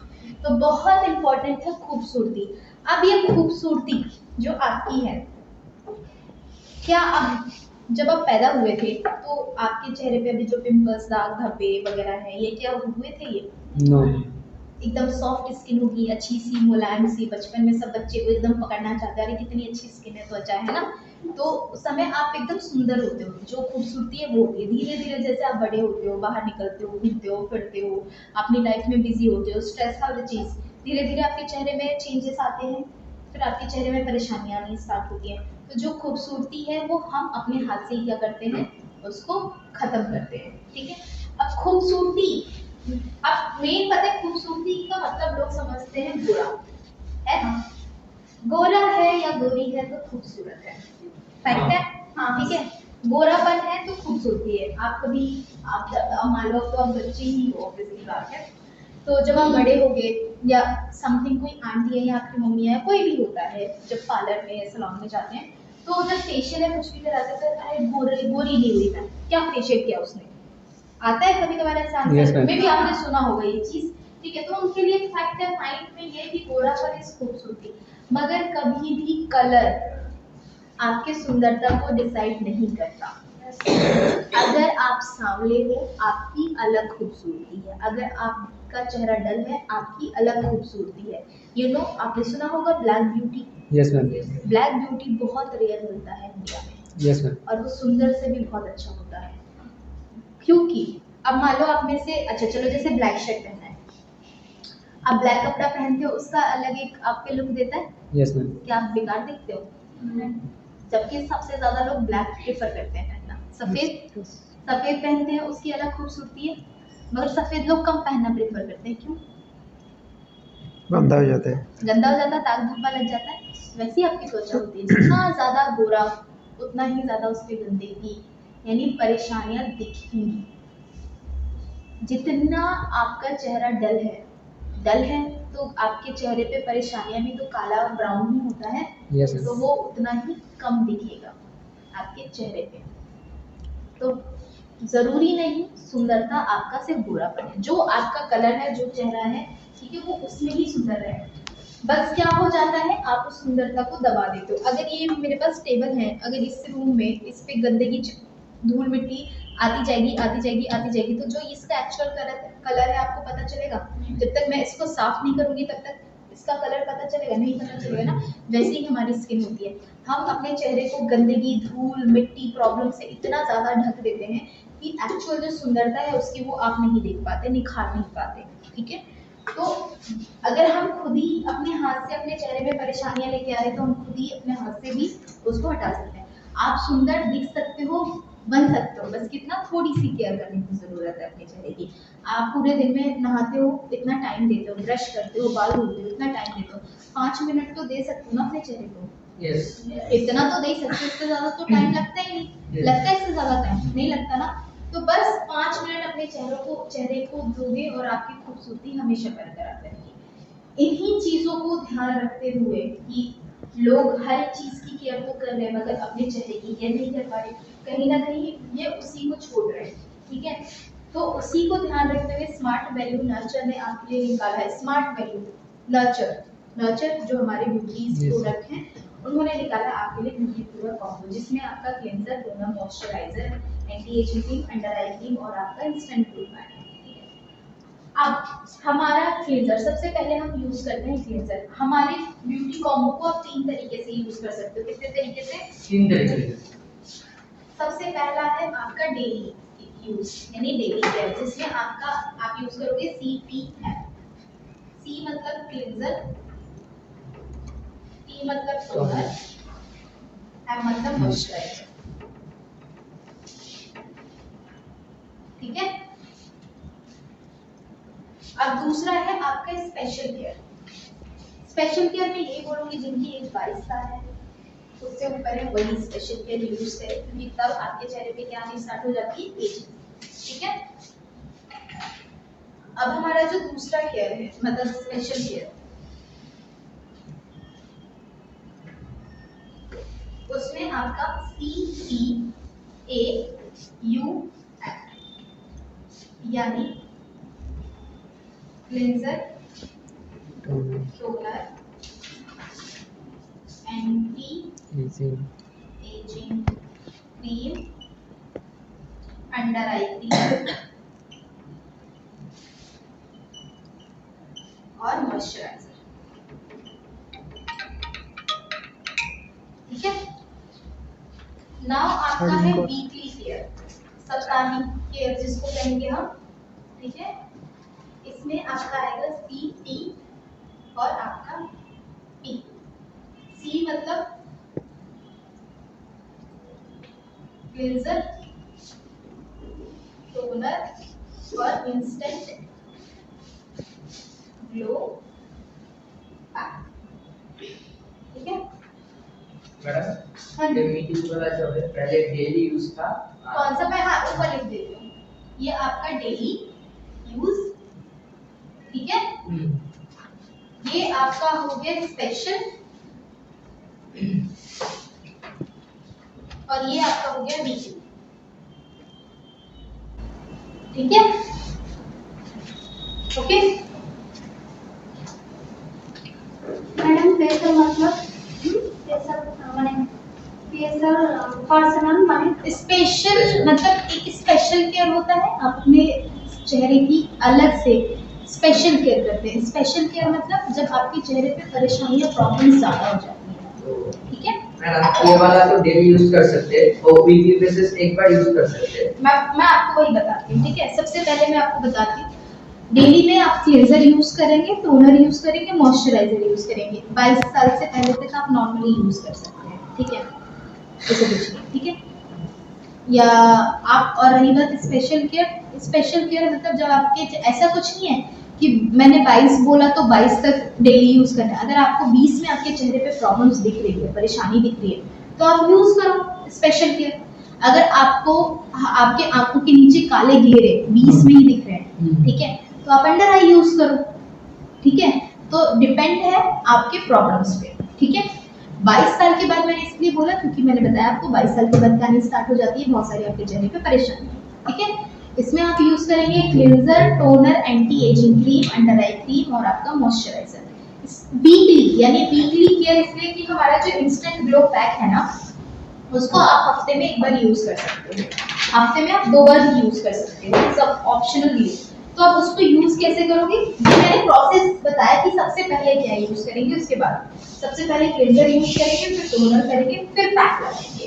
तो बहुत इंपॉर्टेंट है खूबसूरती। अब ये खूबसूरती जो आपकी है, क्या अब जब आप पैदा हुए थे तो आपके चेहरे पे अभी जो पिंपल्स, दाग, धब्बे वगैरह है, ये क्या हुए थे, ये नो, एकदम सॉफ्ट स्किन होगी, अच्छी सी मुलायम सी। बचपन में सब बच्चे को एकदम पकड़ना चाहते हैं, अरे कितनी अच्छी स्किन है, त्वचा है ना, तो उस समय आप एकदम सुंदर होते हो, जो खूबसूरती है वो होती है। धीरे धीरे जैसे आप बड़े होते हो, बाहर निकलते हो, घूमते हो, फिरते हो, अपनी लाइफ में बिजी होते हो, स्ट्रेस, हर चीज़, धीरे धीरे आपके चेहरे में चेंजेस आते हैं, फिर आपके चेहरे में परेशानियाँ आनी स्टार्ट होती हैं। तो जो खूबसूरती है वो हम अपने हाथ से ही क्या करते हैं, उसको खत्म करते हैं, ठीक है। अब खूबसूरती, अब मेन पता है खूबसूरती का मतलब लोग समझते हैं गोरा है ना, गोरा है या गोरी है तो खूबसूरत है, फैक्ट है, हाँ ठीक है। गोरापन है तो खूबसूरती है। आप कभी आप मान लो तो आप बच्चे ही हो, ऑब्वियसली बात है, तो जब आप बड़े हो गए या समथिंग, कोई आंटी है या आपकी मम्मी है, कोई भी होता है, जब पार्लर में सैलून में जाते हैं तो जब फेशियल है कुछ भी कराते हैं तो अरे गोरी नहीं हुई था, क्या फेशियल किया उसने, आता है कभी कभार ऐसा आंसर, में भी आपने सुना होगा ये चीज, ठीक है। तो उनके लिए फैक्ट है माइंड में ये भी गोरापन इज खूबसूरती। मगर कभी भी कलर आपके सुंदरता को डिसाइड नहीं करता। अगर आप सांवले हो आपकी अलग खूबसूरती है, अगर आपका चेहरा डल है आपकी अलग खूबसूरती है। यू नो, आपने सुना होगा black beauty, yes ma'am, black beauty बहुत रेयर मिलता है इंडिया में, यस मैम, और वो सुंदर से भी बहुत अच्छा होता है। क्योंकि अब मान लो आप में से, अच्छा चलो जैसे ब्लैक शर्ट पहनना है, आप ब्लैक कपड़ा पहनते हो, उसका अलग एक आपके लुक देता है, यस मैम, क्या आप बेकार दिखते हो, जबकि सबसे ज्यादा लोग ब्लैक प्रेफर करते हैं पहनना। सफेद पहनते हैं, उसकी अलग खूबसूरती है, मगर सफेद लोग कम पहनना प्रेफर करते हैं, क्यों, गंदा हो जाता है, दाग धब्बा लग जाता है। वैसी आपकी त्वचा होती है, जितना ज्यादा गोरा उतना ही ज्यादा उस पर गंदगी यानी परेशानियां दिखेंगी। जितना आपका चेहरा डल है तो आपके चेहरे पे परेशानियां भी तो काला और ब्राउन ही होता है, यस तो वो उतना ही कम दिखेगा आपके चेहरे पे। तो जरूरी नहीं सुंदरता आपका सिर्फ गोरापन है, जो आपका कलर है, जो चेहरा है, ठीक है, वो उसमें ही सुंदर है। बस क्या हो जाता है, आप उस सुंदरता को दबा देते हो। अगर ये मेरे पास टेबल है, अगर इस रूम में इस पे गंदगी, धूल मिट्टी आती जाएगी, तो जो इसका एक्चुअल कलर है आपको पता चलेगा। जब तक मैं इसको साफ नहीं करूंगी तब तक उसका कलर पता चलेगा? नहीं पता चलेगा ना। वैसे ही हमारी स्किन होती है, हम अपने चेहरे को गंदगी, धूल, मिट्टी, प्रॉब्लम से इतना ज़्यादा ढक देते हैं कि एक्चुअल जो सुंदरता है उसकी वो आप नहीं देख पाते, निखार नहीं पाते। ठीक है, तो अगर हम खुद ही अपने हाथ से अपने चेहरे में परेशानियां लेके आ रहे हैं तो हम खुद ही अपने हाथ से भी उसको हटा सकते हैं। आप सुंदर दिख सकते हो, बन सकते हो, बस कितना थोड़ी सी केयर करने की जरूरत है अपने चेहरे की। आप पूरे दिन में नहाते हो, इतना टाइम देते हो, ब्रश करते हो, बाल धोते हो, इतना टाइम देते हो, 5 मिनट तो दे सकते हो ना अपने चेहरे को। इतना तो दे सकते हो, इससे ज्यादा तो टाइम लगता ही नहीं। लगता है इससे ज्यादा टाइम? नहीं लगता ना। तो बस 5 मिनट अपने चेहरे को दोगे और आपकी खूबसूरती हमेशा बरकरार रहेगी। इन्हीं चीजों को ध्यान रखते हुए कि लोग हर चीज की केयर तो कर रहे हैं मगर अपने चेहरे की केयर नहीं कर पा रहे, कहीं ना कहीं ये उसी को छोड़ रहे हैं। ठीक है, तो उसी को ध्यान रखते हुए स्मार्ट वैल्यू नर्चर ने आपके लिए निकाला है। स्मार्ट वैल्यू नर्चर जो हमारे ब्यूटी प्रोडक्ट हैं, उन्होंने निकाला आपके लिए ब्यूटी प्रोडक्ट कॉम्बो, जिसमें आपका cleanser, toner, moisturiser, anti ageing cream, under eye cream और आपका इंस्टेंट ग्लो पैक है। ठीक है, अब हमारा क्लेंजर सबसे पहले हम यूज करते हैं क्लेंजर। हमारे ब्यूटी कॉम्बो को आप 3 तरीके से यूज कर सकते हो। कितने तरीके से? 3 तरीके से। सबसे पहला है आपका डेली यूज यानी डेली केयर, जिसमें आप यूज करोगे CPF। C मतलब क्लेंजर, P मतलब टोनर, M मतलब मॉइस्चराइजर। ठीक है, अब दूसरा है आपका स्पेशल केयर। स्पेशल केयर में ये बोलूंगी जिनकी एज 22 साल है, उससे ऊपर है, वही स्पेशल केयर यूज करें, क्योंकि तब आपके चेहरे पे क्या आनी स्टार्ट हो जाती है? एजिंग। ठीक है, अब हमारा जो दूसरा केयर है मतलब स्पेशल केयर, उसमें आपका CPAU यानी cleanser, toner, anti ageing cream, under eye cream और मॉइस्चराइजर। ठीक है, नाउ आपका है वीकली केयर, सप्ताहिक केयर जिसको कहेंगे हम। ठीक है, इसमें आपका आएगा CT और आपका P। C मतलब क्लेंजर, टोनर और इंस्टेंट ग्लो पैक। ठीक है मैडम, हाँ ये मीटिंग वाला जो है पहले डेली यूज था। कौन सा? मैं हाँ ऊपर लिख देती हूँ, ये आपका डेली यूज। ठीक है, ये आपका हो गया स्पेशल और ये आपका हो गया वीकली। ठीक है, ओके मैडम फेशियल मतलब फेशियल पर्सनल माने स्पेशल मतलब एक स्पेशल केयर होता है, अपने चेहरे की अलग से स्पेशल केयर करते हैं। स्पेशल केयर मतलब जब आपके चेहरे पे परेशानियां, प्रॉब्लम्स ज्यादा हो जाती हैं। ठीक है, मैडम, ये वाला तो डेली यूज कर सकते हैं और वीकली बेसिस एक बार यूज कर सकते हैं। मैं आपको वही बताती हूँ। ठीक है, सबसे पहले मैं आपको बताती हूँ, डेली में आप क्लेंजर यूज करेंगे, टोनर यूज करेंगे, मॉइस्चराइजर यूज करेंगे। 22 साल से पहले तक आप नॉर्मली यूज कर सकते हैं। ठीक है, ऐसे कुछ नहीं। ठीक है, या आप, और रही बात स्पेशल केयर मतलब जब आपके ऐसा कुछ नहीं है कि मैंने 22 बोला तो 22 तक डेली यूज करना है। अगर आपको 20 में आपके चेहरे पे प्रॉब्लम्स दिख रही है, परेशानी दिख रही है, तो आप यूज करो स्पेशल केयर। अगर आपको आपके आंखों के नीचे काले घेरे 20 में ही दिख रहे हैं, ठीक है, तो आप अंडर आई यूज करो। ठीक है, तो डिपेंड है आपके प्रॉब्लम्स पे। ठीक है, 22 साल के बाद मैंने इसलिए बोला क्योंकि मैंने बताया आपको 22 साल के बाद आनी स्टार्ट हो जाती है बहुत सारी आपके चेहरे पे परेशानी। ठीक है, इसमें आप यूज करेंगे cleanser, toner, anti ageing cream, under eye cream और आपका मॉइस्चराइजर। वीकली यानी वीकली केयर इसलिए कि हमारा जो इंस्टेंट ग्लो पैक है ना, उसको आप हफ्ते में एक बार यूज कर सकते हो, हफ्ते में आप 2 बार यूज कर सकते हो, सब ऑप्शनल यूज। तो आप उसको यूज कैसे करोगे? मैंने प्रोसेस बताया कि सबसे पहले क्या यूज करेंगे, उसके बाद सबसे पहले क्लेंजर यूज करेंगे, फिर टोनर करेंगे, फिर पैक लगाएंगे।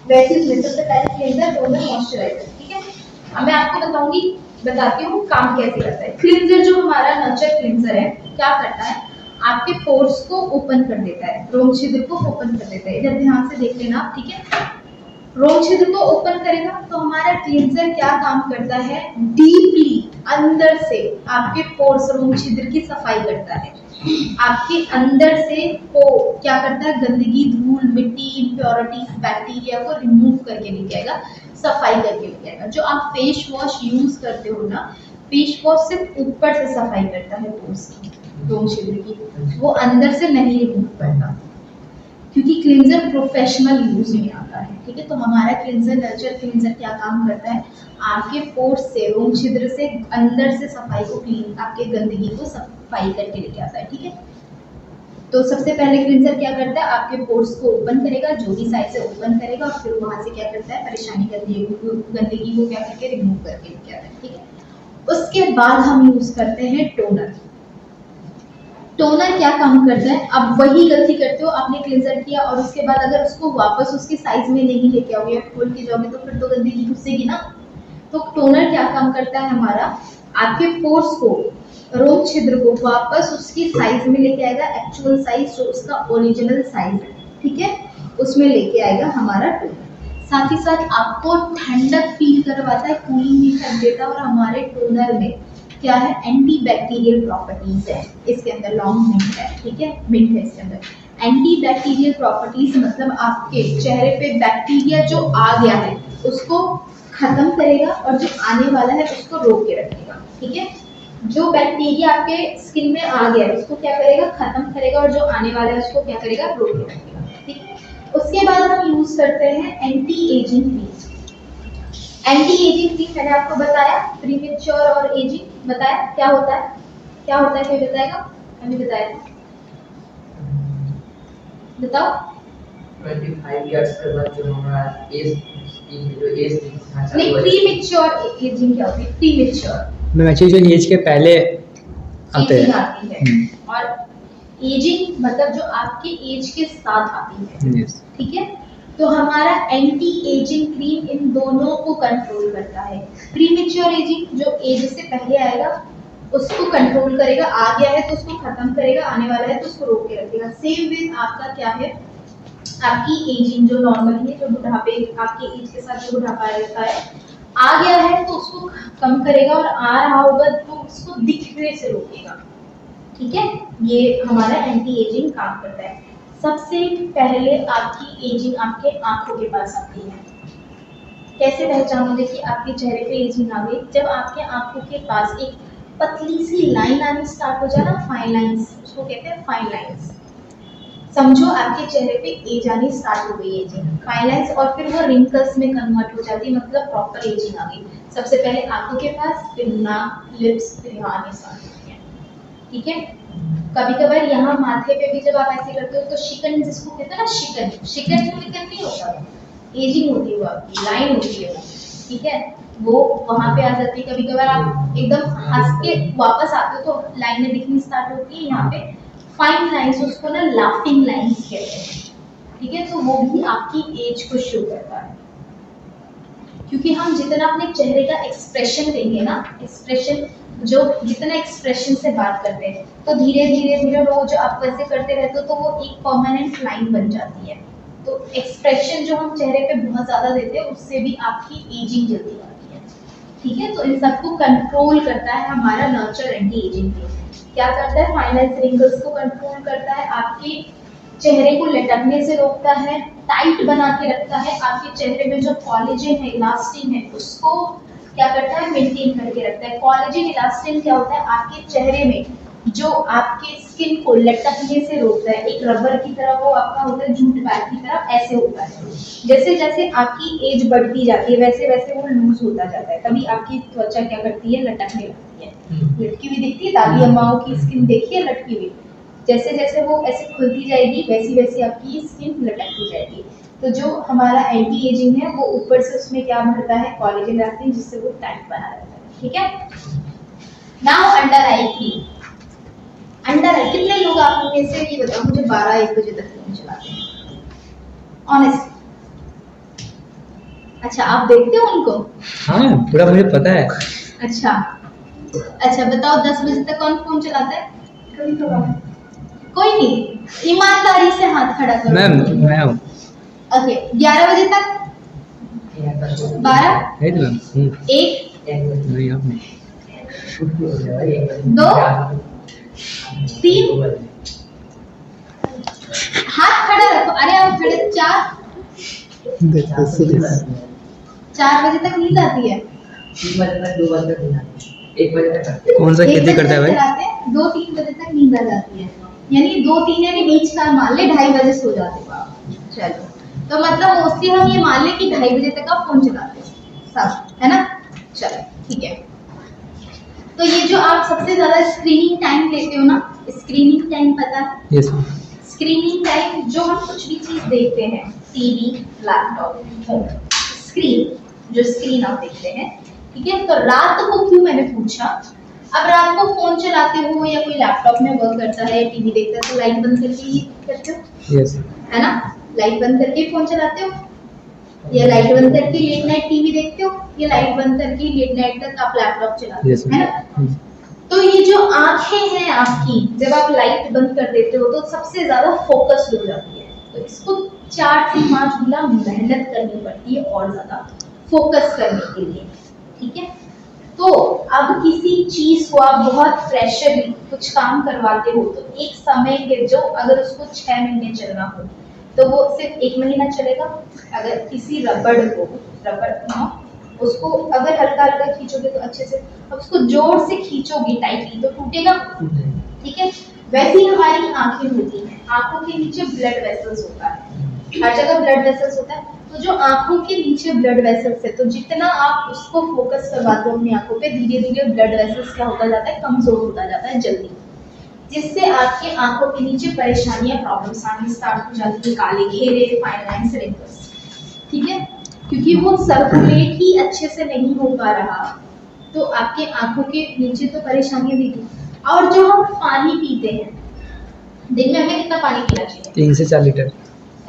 वैसे इसमें सबसे पहले क्लेंजर, टोनर, मॉइस्चराइजर, ठीक है। अब मैं आपको बताती हूँ काम कैसे करता है। क्लींजर जो हमारा नर्चर क्लींजर है, क्या करता है, आपके पोर्स को ओपन कर देता है, रोम छिद्र को ओपन कर देता है। इधर ध्यान से देख लेना आप, ठीक है। रोम छिद्र को ओपन करेगा तो हमारा क्लींजर क्या काम करता है, डीपली अंदर से आपके पोर्स, रोम छिद्र की सफाई करता है। आपके अंदर से वो क्या करता है, गंदगी, धूल, मिट्टी, इम्प्योरिटीज, बैक्टीरिया को रिमूव करके लेके आएगा, सफाई करके लेके आएगा। जो आप फेस वॉश यूज करते हो ना, फेस वॉश सिर्फ ऊपर से सफाई करता है पोर्स की, रोम छिद्र की, वो अंदर से नहीं रिमूव करता, क्योंकि क्लींजर प्रोफेशनल यूज में आता है, ठीक है। तो हमारा क्लींजर, नर्चर क्लींजर क्या काम करता है, आपके पोर्स से, रोम छिद्र से अंदर से सफाई को, क्लीन, आपके गंदगी को सफाई करके लेके आता है, ठीक है। तो सबसे पहले क्लींजर क्या करता है, आपके पोर्स को ओपन करेगा, जो भी साइड से ओपन करेगा, और फिर वहां से क्या करता है, परेशानी, गंदगी को क्या करके रिमूव करके लेके आता है, ठीक है। उसके बाद हम यूज करते हैं टोनर। टोनर क्या काम करता है, अब वही गलती करते हो, आपने क्लींजर किया और उसके बाद अगर उसको वापस उसके साइज में नहीं लेके आओगे या खोल के जाओगे तो फिर तो गंदगी घुसेगी ना। तो टोनर क्या काम करता है हमारा, आपके पोर्स को, रोम छिद्र को वापस उसकी साइज में लेके आएगा, एक्चुअल साइज जो उसका ओरिजिनल साइज है, ठीक है, उसमें लेके आएगा हमारा टोनर। साथ ही साथ आपको ठंडक फील करवाता है, कूलिंग भी कर देता है। और हमारे टोनर में क्या है, एंटी बैक्टीरियल प्रॉपर्टीज है, इसके अंदर लॉन्ग मिंट है, ठीक है, मिंट है इसके अंदर। एंटी बैक्टीरियल प्रॉपर्टीज मतलब आपके चेहरे पे बैक्टीरिया जो आ गया है उसको खत्म करेगा और जो आने वाला है उसको रोक के रखेगा, ठीक है। जो बैक्टीरिया आपके स्किन में आ गया है उसको क्या करेगा, खत्म करेगा, और जो आने वाला है उसको क्या करेगा, रोक के रखेगा, ठीक है। उसके बाद हम यूज करते हैं anti ageing cream. Anti ageing cream मैंने आपको बताया, प्रीमेच्योर और एजिंग बताया क्या होता है, क्या होता है, कोई बताएगा? मैंने बताया था, बताओ। 25 इयर्स के बाद जो हमारा एज दिखाता नहीं, प्रीमेच्योर एजिंग क्या होती है, प्रीमेच्योर मैच्योर एज के पहले आते एजिंग हैं। आती है, और एजिंग मतलब जो आपके एज के साथ आती है, Yes. ठीक है। तो हमारा एंटी एजिंग क्रीम इन दोनों को कंट्रोल करता है। प्रीमेच्योर एजिंग जो एज से पहले आएगा उसको कंट्रोल करेगा, आ गया है तो उसको खत्म करेगा, आने वाला है तो उसको रोक के रखेगा। सेम विद आपका क्या है, आपकी एजिंग जो नॉर्मली है, जो बुढ़ापे, आपके एज के साथ जो बुढ़ापा रहता है, आ गया है तो उसको कम करेगा, और आ रहा होगा तो उसको दिखने से रोकेगा, ठीक है। ये हमारा एंटी एजिंग काम करता है। सबसे पहले आपकी एजिंग आपके आंखों के पास आती है। कैसे पहचानोगे कि आपके चेहरे पे एजिंग आ गई? जब आपके आंखों के पास एक पतली सी लाइन आनी स्टार्ट हो जाए ना, फाइन लाइंस, उसको कहते हैं फाइन लाइंस। समझो आपके चेहरे पे एज आनी स्टार्ट हो गई, एजिंग, फाइन लाइंस, और फिर वो रिंकल्स में कन्वर्ट हो जाती है, मतलब प्रॉपर एजिंग आ गई। सबसे पहले आंखों के पास, फिर नाक, लिप्स, फिर यहाँ आने स्टार्ट होती है, ठीक है। कभी कभार यहाँ माथे पे भी जब आप ऐसे करते हो तो शिकन, जिसको कहते हैं ना शिकन, शिकन नहीं होता, एजिंग होती है, वो आपकी लाइन होती है वो, ठीक है, वो वहां पे आ जाती है। कभी कभार आप एकदम हंस के वापस आते हो तो लाइनें दिखनी स्टार्ट होती है, यहाँ पे फाइन लाइंस, उसको ना लाफिंग लाइंस कहते हैं, ठीक है। तो वो भी आपकी एज को शो करता है, क्योंकि हम जितना अपने चेहरे का एक्सप्रेशन देंगे ना, एक्सप्रेशन जो जितना एक्सप्रेशन से बात करते हैं, तो धीरे धीरे रोज आप वैसे करते रहते हो तो वो एक परमानेंट लाइन बन जाती है। तो एक्सप्रेशन जो हम चेहरे पे बहुत ज्यादा देते हैं उससे भी आपकी एजिंग जल्दी आती है, ठीक है। तो इन सबको कंट्रोल करता है हमारा नर्चर एंटी एजिंग क्रीम। क्या करता है, फाइन लाइंस, रिंकल्स को कंट्रोल करता है, आपके चेहरे को लटकने से रोकता है, टाइट बना के रखता है, आपके चेहरे में जो कोलेजन है, इलास्टिन है, उसको क्या करता है, मेंटेन करके रखता है। कोलेजन, इलास्टिन क्या होता है, आपके चेहरे में जो आपके स्किन को लटकने से रोकता है। एक रबर की तरह वो आपका होता है, जूट बैग की तरह ऐसे होता है। जैसे जैसे आपकी एज बढ़ती जाती है वैसे वैसे वो लूज होता जाता है, तभी आपकी त्वचा क्या करती है, लटकने लगती है, लटकी हुई दिखती है। दादी अम्माओं की स्किन देखिए लटकी हुई, जैसे जैसे वो ऐसे खुलती जाएगी वैसी वैसी आपकी स्किन लटकती जाएगी। तो जो हमारा एंटी एजिंग है वो ऊपर से उसमें क्या भरता है, कोलेजन इलास्टिन, जिससे वो टाइट बना रहता है, ठीक है। Now under eye cream. Under eye कितने लोग आप में से ये बताओ मुझे 12-1 बजे तक फोन चलाते हैं ऑनेस्ट? अच्छा आप देखते हो उनको? हाँ पूरा मुझे पता है। अच्छा अच्छा बताओ 10 बजे तक कौन फोन चलाता है? कोई नहीं, ईमानदारी से हाथ खड़ा करो। मैं हूँ। ओके 11 बजे तक? 12? है तो मैम। 1? नहीं आप नहीं। 2? 3? हाथ खड़ा रखो। अरे आप खड़े 4? 4 बजे तक नींद आती है? 3 बजे तक 2 बजे तक 1 बजे तक कौन सा खेती करता है भाई? 2-3 बजे तक नींद आ जाती है, यानी 2-3 यानी बीच का मान ले 2:30 बजे सो जाते हो आप। चलो तो मतलब मोस्टली हम ये मान ले कि 2:30 बजे तक आप फोन चलाते हो सब, है ना? चलो ठीक है। तो ये जो आप सबसे ज्यादा स्क्रीनिंग टाइम लेते हो ना, स्क्रीनिंग टाइम पता है? यस। स्क्रीनिंग टाइम जो हम कुछ भी चीज देखते हैं, टीवी, लैपटॉप, फोन, स्क्रीन, जो स्क्रीन आप देखते हैं, ठीक है? तो रात को क्यों मैंने पूछा? अब रात को फोन चलाते हो या कोई लैपटॉप में वर्क करता है या टीवी देखता है तो लाइट बंद करके ही करते हो, यस। है ना? लाइट बंद करके फोन चलाते हो या लाइट बंद करके लेट नाइट टीवी देखते हो या लाइट बंद करके लेट नाइट तक आप लैपटॉप चलाते यस हो, है ना? तो ये जो आंखें हैं आपकी, जब आप लाइट बंद कर देते हो तो सबसे ज्यादा फोकस्ड हो जाती है, तो इसको 4 से 5 गुना मेहनत करनी पड़ती है और ज्यादा फोकस करने के लिए, ठीक है? तो अब किसी चीज को आप बहुत प्रेशरली कुछ काम करवाते हो तो एक समय के जो अगर उसको 6 महीने चलना हो तो वो सिर्फ 1 महीना चलेगा। अगर किसी रबड़ उसको अगर हल्का हल्का खींचोगे तो अच्छे से, अब उसको जोर से खींचोगे टाइटली तो टूटेगा, ठीक है? वैसे ही हमारी आंखें होती हैं, आंखों के नीचे ब्लड वेसल्स होता है, हर जगह ब्लड वेसल्स होता है। तो जो आंखों के नीचे ब्लड वेसल्स है, तो जितना आप उसको फोकस करवाते हो अपनी आंखों पे, धीरे धीरे ब्लड वेसल्स क्या होता जाता है, कमजोर होता जाता है जल्दी, जिससे आपके आंखों के नीचे परेशानियां, प्रॉब्लम्स आनी स्टार्ट हो जाती है, काले घेरे, फाइन लाइंस, रिंकल्स, ठीक है? क्योंकि वो सर्कुलेट ही अच्छे से नहीं हो पा रहा, तो आपके आंखों के नीचे तो परेशानियां दिखी। और जो हम पानी पीते हैं, दिन में हमें कितना पानी पीना चाहिए? 3 से 4 लीटर,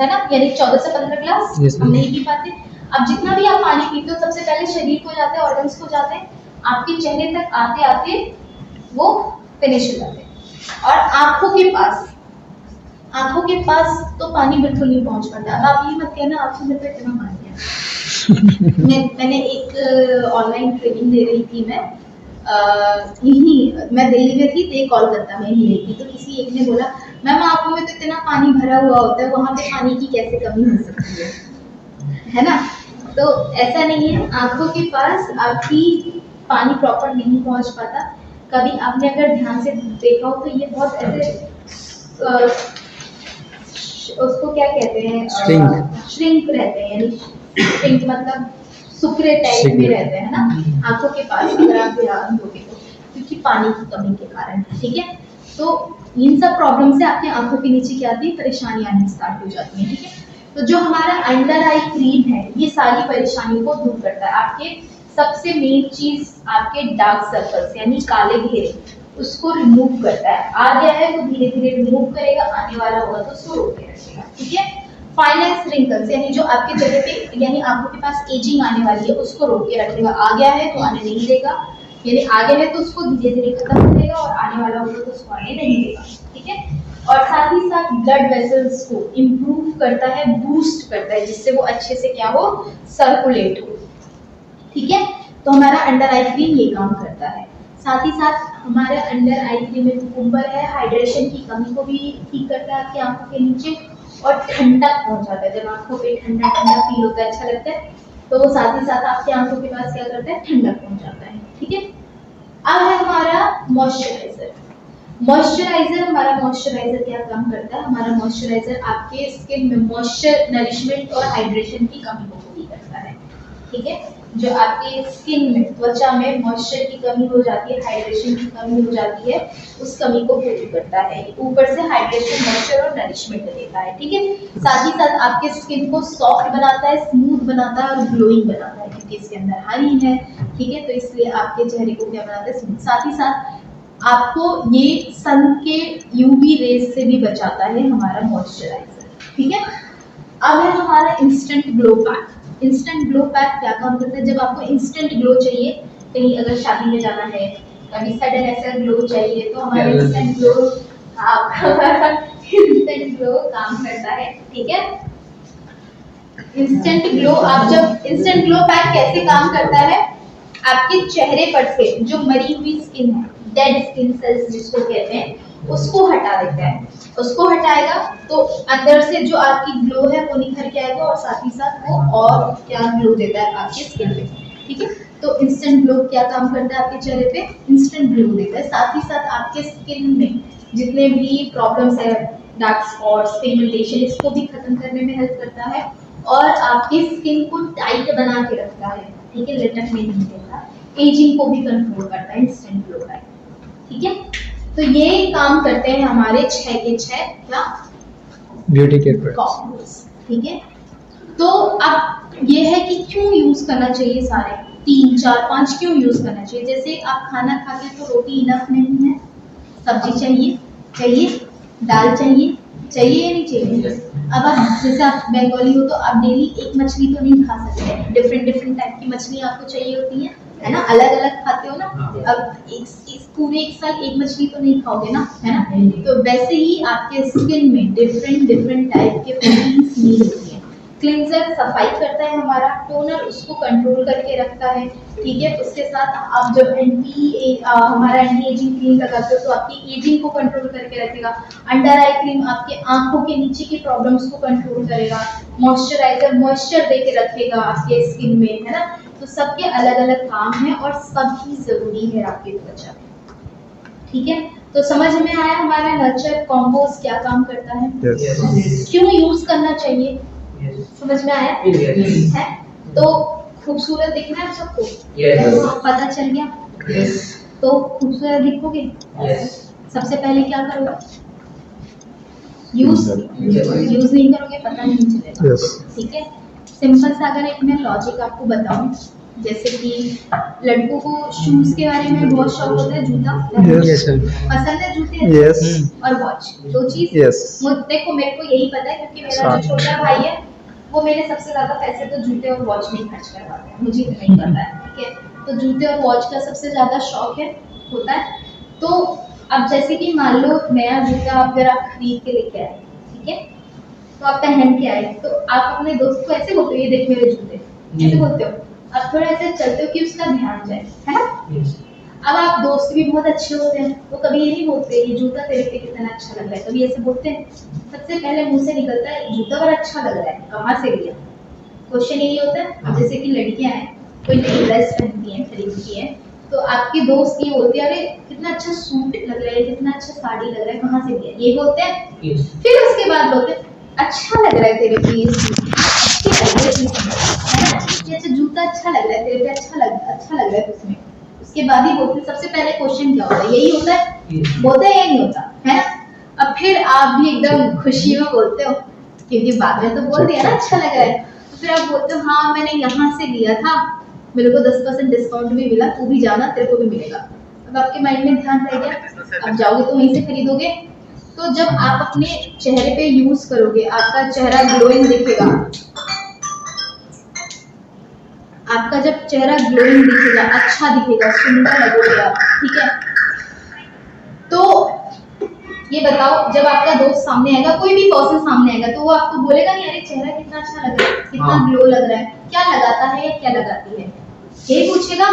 है ना? यानी 14 से 15 ग्लास Yes, हम नहीं पी पाते। अब जितना भी आप पानी पीते हो सबसे पहले शरीर को जाते हैं, ऑर्गन्स को जाते हैं, आपके चेहरे तक आते आते वो फिनिश हो जाते हैं। और आंखों के पास तो पानी बिल्कुल नहीं पहुंच पाता। अब आप ये मत कहना आपसे मेरे पे इतना पानी है। मैंने एक ऑनलाइन ट्रेनिंग दे रही थी, मैं दिल्ली में थी, तो कोलकाता में ही रही थी, तो किसी एक ने बोला मैम आंखों में तो इतना पानी भरा हुआ होता है, वहाँ पे पानी की कैसे कमी हो सकती है ना? तो ऐसा नहीं है, आंखों के पास आपकी पानी प्रॉपर नहीं पहुँच पाता। कभी आपने अगर ध्यान से देखा हो तो ये बहुत ऐसे उसको क्या कहते हैं, श्रिंक रहते हैं, यानी श्रिंक मतलब सुकरे टाइप में रहते हैं ना आंखों के पास, अगर आप ध्यान दोगे तो, क्योंकि पानी की कमी के कारण, ठीक है? तो इन सब प्रॉब्लम से आपकी आंखों के नीचे क्या आती है, परेशानी आनी स्टार्ट हो जाती है, ठीक है? तो जो हमारा अंडर आई क्रीम है ये सारी परेशानियों को दूर करता है। आपके सबसे मेन चीज आपके डार्क सर्कल्स यानी काले घेरे, उसको रिमूव करता है। आ गया है तो धीरे धीरे रिमूव करेगा, आने वाला होगा तो उसको रोक के रखेगा, ठीक है? फाइनेंस रिंकल्स यानी जो आपके जगह पे यानी आंखों के पास एजिंग आने वाली है उसको रोक के रखेगा। आ गया है तो आने नहीं देगा, यानी आगे है तो उसको धीरे धीरे खत्म करेगा, और आने वाला होगा तो उसको आने नहीं देगा, ठीक है? और साथ ही साथ ब्लड वेसल्स को इम्प्रूव करता है, बूस्ट करता है, जिससे वो अच्छे से क्या हो, सर्कुलेट हो, ठीक है? तो हमारा अंडर आई क्रीम ये काम करता है। साथ ही साथ हमारे अंडर आई क्रीम में कुकुम्बर है, हाइड्रेशन की कमी को भी ठीक करता है आपकी आंखों के नीचे, और ठंडक पहुंचाता है। जब आंखों पे ठंडा ठंडा फील होता है, अच्छा लगता है, तो वो साथ ही साथ आपकी आंखों के पास क्या करता है, ठंडक पहुंचाता है, ठीक है? अब है हमारा मॉइस्चराइजर। हमारा मॉइस्चराइजर क्या काम करता है? हमारा मॉइस्चराइजर आपके स्किन में मॉइस्चर, नरिशमेंट और हाइड्रेशन की कमी को पूरी करता है, ठीक है? जो आपके स्किन में, त्वचा में मॉइस्चर की कमी हो जाती है, हाइड्रेशन की कमी हो जाती है, उस कमी को पूरी करता है। ऊपर से हाइड्रेशन, मॉइस्चर और नरिशमेंट देता है, ठीक है? साथ ही साथ आपके स्किन को सॉफ्ट बनाता है, स्मूथ बनाता है और ग्लोइंग बनाता है, क्योंकि इसके अंदर हनी है, ठीक है। तो इसलिए आपके चेहरे को क्या बनाता है, साथ ही साथ आपको ये सन के यूवी रेज से भी बचाता है हमारा मॉइस्चराइजर, ठीक है। अब है हमारा instant glow pack. Instant glow pack क्या काम करता है, जब आपको इंस्टेंट ग्लो चाहिए, कहीं अगर शादी में जाना है, कभी सडन ऐसा ग्लो चाहिए, तो हमारा इंस्टेंट ग्लो इंस्टेंट ग्लो काम करता है, ठीक है। इंस्टेंट ग्लो, आप जब इंस्टेंट ग्लो पैक कैसे काम करता है, आपके चेहरे पर से जो मरी हुई स्किन है, डेड स्किन सेल्स जिसको कहते हैं, उसको हटा देता है। उसको हटाएगा तो अंदर से जो आपकी ग्लो है वो निखर के आएगा और साथ ही साथ वो और क्या ग्लो देता है आपके स्किन पे, ठीक है। तो इंस्टेंट ग्लो क्या काम करता है आपके चेहरे पे, इंस्टेंट ग्लो देता है। साथ ही साथ आपके स्किन में जितने भी प्रॉब्लम्स है, डार्क स्पॉट्स, पिगमेंटेशन, इसको भी खत्म करने में हेल्प करता है और आपकी स्किन को टाइट बना के रखता है, ठीक है, लटकने नहीं देता। एजिंग को भी कंट्रोल करता है इंस्टेंट ग्लो पैक, ठीक है। तो ये काम करते हैं हमारे 6 के 6 क्या ब्यूटी केयर प्रोडक्ट्स, कॉम्बोस, ठीक है। तो अब ये है कि क्यों यूज करना चाहिए, सारे 3, 4, 5 क्यों यूज करना चाहिए। जैसे आप खाना खाते तो रोटी इनफ नहीं है, सब्जी चाहिए, दाल चाहिए या नहीं चाहिए। अब आप जैसे आप बंगाली हो तो आप डेली एक मछली तो नहीं खा सकते, डिफरेंट टाइप की मछली आपको चाहिए होती है ना, अलग अलग खाते हो ना। अब पूरे एक साल एक मछली तो नहीं खाओगे ना, है ना। तो वैसे ही आपके स्किन में डिफरेंट टाइप के प्रोटीन्स नीड होती है। क्लींजर सफाई करता है हमारा, टोनर उसको कंट्रोल करके रखता है, ठीक है। उसके साथ आप जब हमारा एंटी एजिंग क्रीम लगाते हो तो आपकी एजिंग को कंट्रोल करके रखेगा। अंडर आई क्रीम आपके आंखों के नीचे की प्रॉब्लम्स को कंट्रोल करेगा। मॉइस्चराइजर मॉइस्चर दे के रखेगा आपके स्किन में, है ना। तो सबके अलग अलग काम है और सभी जरूरी है आपकी त्वचा, ठीक है। तो समझ में आया हमारा नर्चर कॉम्बोस क्या काम करता है, क्यों यूज करना चाहिए, समझ में आया है। तो खूबसूरत दिखना है सबको, पता चल गया। तो खूबसूरत दिखोगे, सबसे पहले क्या करोगे, यूज नहीं करोगे, पता नहीं चलेगा, ठीक है। सिंपल सा अगर एक मैं लॉजिक आपको बताऊं, जैसे कि लड़कों को शूज के बारे में बहुत शौक होता है, जूता पसंद है, जूते और वॉच, दो चीज। देखो मेरे को यही पता है क्योंकि मेरा जो छोटा भाई है वो मेरे सबसे ज्यादा पैसे तो जूते और वॉच में खर्च करवाते हैं, मुझे इतना ही पता है, ठीक है। तो जूते और वॉच का सबसे ज्यादा शौक होता है। तो अब जैसे कि मान लो नया जूता अगर आप खरीद के लेके आए, ठीक है, तो आप पहन के आए, तो आप अपने दोस्त को ऐसे बोलते हो, ये देख मेरे जूते, ऐसे बोलते हो, अब थोड़ा ऐसे चलते हो कि उसका ध्यान जाए, है ना। अब आप दोस्त भी बहुत अच्छे होते हैं, वो कभी ये नहीं बोलते ये जूता तेरे पे कितना अच्छा लग रहा है, कभी ऐसे बोलते हैं। सबसे पहले मुंह से निकलता है जूता बड़ा अच्छा लग रहा है, कहाँ से लिया, क्वेश्चन यही होता है। अब जैसे कि लड़कियां हैं, कोई नई ड्रेस पहनती है, खरीदती है, तो आपके दोस्त ये बोलते हैं अरे कितना अच्छा सूट लग रहा है, कितना अच्छा साड़ी लग रहा है, कहाँ से लिया, ये बोलते हैं। फिर उसके बाद बोलते हैं अच्छा लग रहा है तेरे पे ये सूट, अच्छा जूता अच्छा लग रहा है तेरे पे, अच्छा लग रहा है उसमें। उसके बाद ही बोलते, सबसे पहले क्वेश्चन क्या होता है, यही होता है, बोलते हैं या नहीं होता, है ना। अब फिर आप भी एकदम खुशी में बोलते हो क्योंकि बाद में तो बोल दिया ना अच्छा लग रहा है, तो फिर आप बोलते हो हाँ मैंने यहाँ से लिया था, मेरे को 10% डिस्काउंट भी मिला, तू भी जाना तेरे को भी मिलेगा। अब आपके माइंड में ध्यान रह गया, अब जाओगे तो वहीं से खरीदोगे। तो जब आप अपने चेहरे पे यूज करोगे, आपका चेहरा ग्लोइंग दिखेगा, आपका जब चेहरा ग्लोइंग दिखेगा, अच्छा दिखेगा, सुंदर लगोगे आप, ठीक है। तो ये बताओ जब आपका दोस्त सामने आएगा, कोई भी पर्सन सामने आएगा, तो वो आपको बोलेगा नहीं अरे चेहरा कितना अच्छा लग रहा है, कितना ग्लो लग रहा है, क्या लगाता है या क्या लगाती है, यही पूछेगा।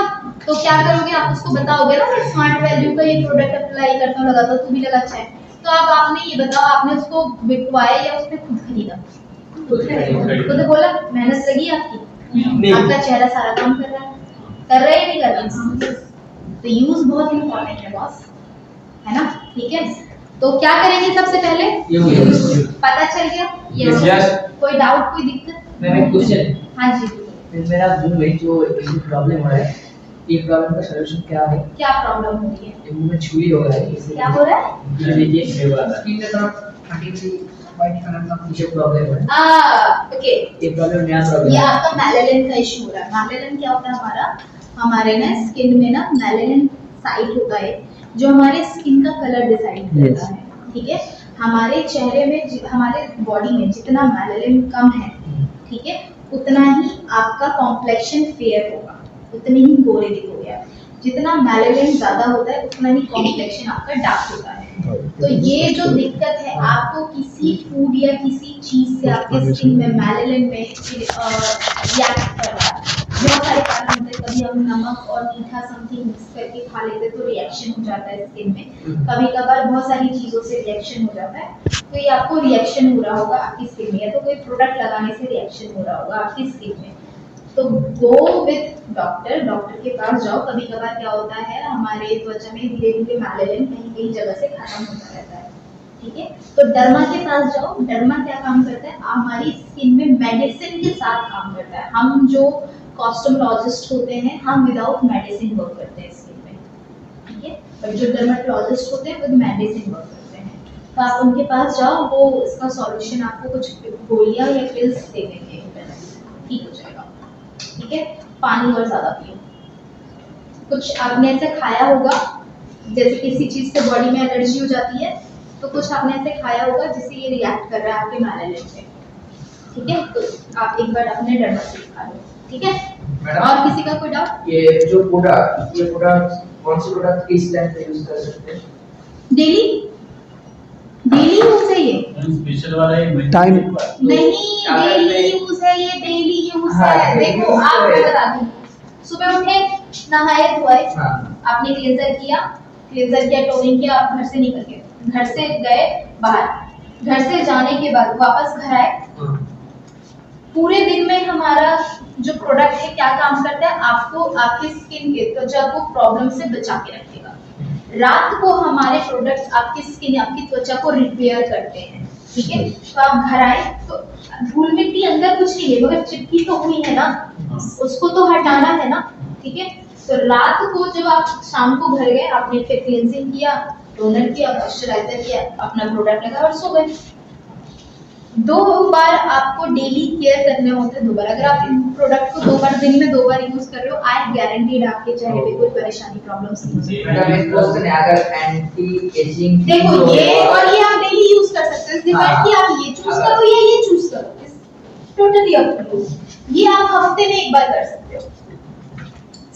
तो क्या करोगे, आप उसको बताओगे ना मैं स्मार्ट वैल्यू का ये प्रोडक्ट अप्लाई करता हूँ, लगाता हूँ, तू भी लगा, अच्छा है। तो अब आपने ये बताओ, आपने उसको बिकवाया या उसने खुद खरीदा, खुद तो बोला, मेहनत लगी आपकी, आपका चेहरा सारा काम कर रहा है या नहीं कर रहा। तो यूज बहुत इंपॉर्टेंट है बॉस, है ना, ठीक है। तो क्या करेंगे सबसे पहले, पता चल गया, यस। कोई डाउट, कोई दिक्कत, मैम क्वेश्चन, हाँ जी। मेरा मुंह में जो प्रॉब्लम हो रहा है, ये प्रॉब्लम का सलूशन क्या है, क्या प्रॉब्लम हो रही है, मुंह में छुरी हो रहा है, क्या हो रहा है, ये देखिए स्किन की तरफ 33 व्हाइट कलर का मुझे प्रॉब्लम है। ओके, ये प्रॉब्लम नया प्रॉब्लम ये आपका मैलेनिन का इशू हो रहा है। मैलेनिन क्या होता है हमारा, हमारे ना स्किन में ना मेलानिन साइट होता है जो हमारे स्किन का कलर डिसाइड करता है, ठीक है। हमारे चेहरे में हमारे बॉडी में जितना मेलानिन कम है, ठीक है, उतना ही आपका कॉम्प्लेक्शन फेयर होगा, उतने ही गोरे दिखोगे आप। जितना मेलानिन ज्यादा होता है उतना ही कॉम्प्लेक्शन आपका डार्क होता है। तो ये जो दिक्कत है, आपको किसी फूड या किसी चीज से आपके स्किन में मेलानिन में रिएक्ट कर रहा है, बहुत सारे कारण होते हैं। कभी हम नमक और मीठा समथिंग मिक्स करके खा लेते तो रिएक्शन हो जाता है स्किन में, कभी कभार बहुत सारी चीजों से रिएक्शन हो जाता है। तो ये आपको रिएक्शन हो रहा होगा आपकी स्किन में, या तो कोई प्रोडक्ट लगाने से रिएक्शन हो रहा होगा आपकी स्किन में, तो गो विद डॉक्टर, डॉक्टर के पास जाओ। कभी कभार क्या होता है, हमारे त्वचा में धीरे धीरे मेलानिन कहीं कहीं जगह से खत्म होता रहता है, ठीक है। तो डर्मा के पास जाओ। डर्मा क्या काम करता है, हमारी स्किन में मेडिसिन के साथ काम करता है। हम जो कॉस्मेटोलॉजिस्ट होते हैं, हम विदाउट मेडिसिन वर्क करते हैं स्किन में, ठीक है। बट जो डर्मेटोलॉजिस्ट होते हैं विद मेडिसिन वर्क करते हैं। तो आप उनके पास जाओ, वो इसका सॉल्यूशन आपको कुछ गोलियां या पिल्स दे देंगे, ठीक हो जाएगा, ठीक है। पानी और ज्यादा पियो। कुछ आपने ऐसे खाया होगा, जैसे किसी चीज से बॉडी में एलर्जी हो जाती है, तो कुछ आपने ऐसे खाया होगा जिससे ये रिएक्ट कर रहा है आपके मेलानिन पे, ठीक है। तो आप एक बार अपने डर्मा से खा लो, ठीक है। और किसी का कोई डाउट? ये जो प्रोडक्ट, ये प्रोडक्ट कौन से प्रोडक्ट किस टाइम पे यूज कर सकते हैं? डेली डेली यूज है ये, स्पेशल वाला है टाइम नहीं डेली यूज है ये, डेली यूज है। देखो आप मैं बता दूं, सुबह उठे, नहाए धोए, आपने क्लेंजर किया, टोनिंग किया, आप घर से निकल गए, घर से गए बाहर, घर से जाने के बाद वापस घर आए, पूरे दिन में हमारा जो प्रोडक्ट है क्या काम करता है, आपको आपकी स्किन के त्वचा को प्रॉब्लम से बचा के रखेगा। रात को हमारे प्रोडक्ट्स आपकी स्किन, आपकी त्वचा को रिपेयर करते हैं, ठीक है। तो आप घर आए तो धूल मिट्टी अंदर कुछ नहीं है, मगर चिपकी तो हुई है ना, उसको तो हटाना है ना, ठीक है। तो रात को जब आप शाम को घर गए, आपने फिर क्लींजिंग किया, टोनर किया, मॉइस्चराइजर किया, अपना प्रोडक्ट लगा और सो गए। 2 बार आपको डेली केयर करने होते हैं, 2 बार। अगर आप इन प्रोडक्ट को 2 बार दिन में 2 बार यूज कर रहे हो, आई गारंटीड आपके चेहरे पे कोई परेशानी प्रॉब्लम्स नहीं होगी। मैडम एक क्वेश्चन है, अगर एंटी एजिंग देखो ये और ये आप डेली यूज कर सकते हो, डिपेंड कि आप ये चूज करो या ये चूज करो, टोटली अप टू यू। ये आप हफ्ते में 1 बार कर सकते हो,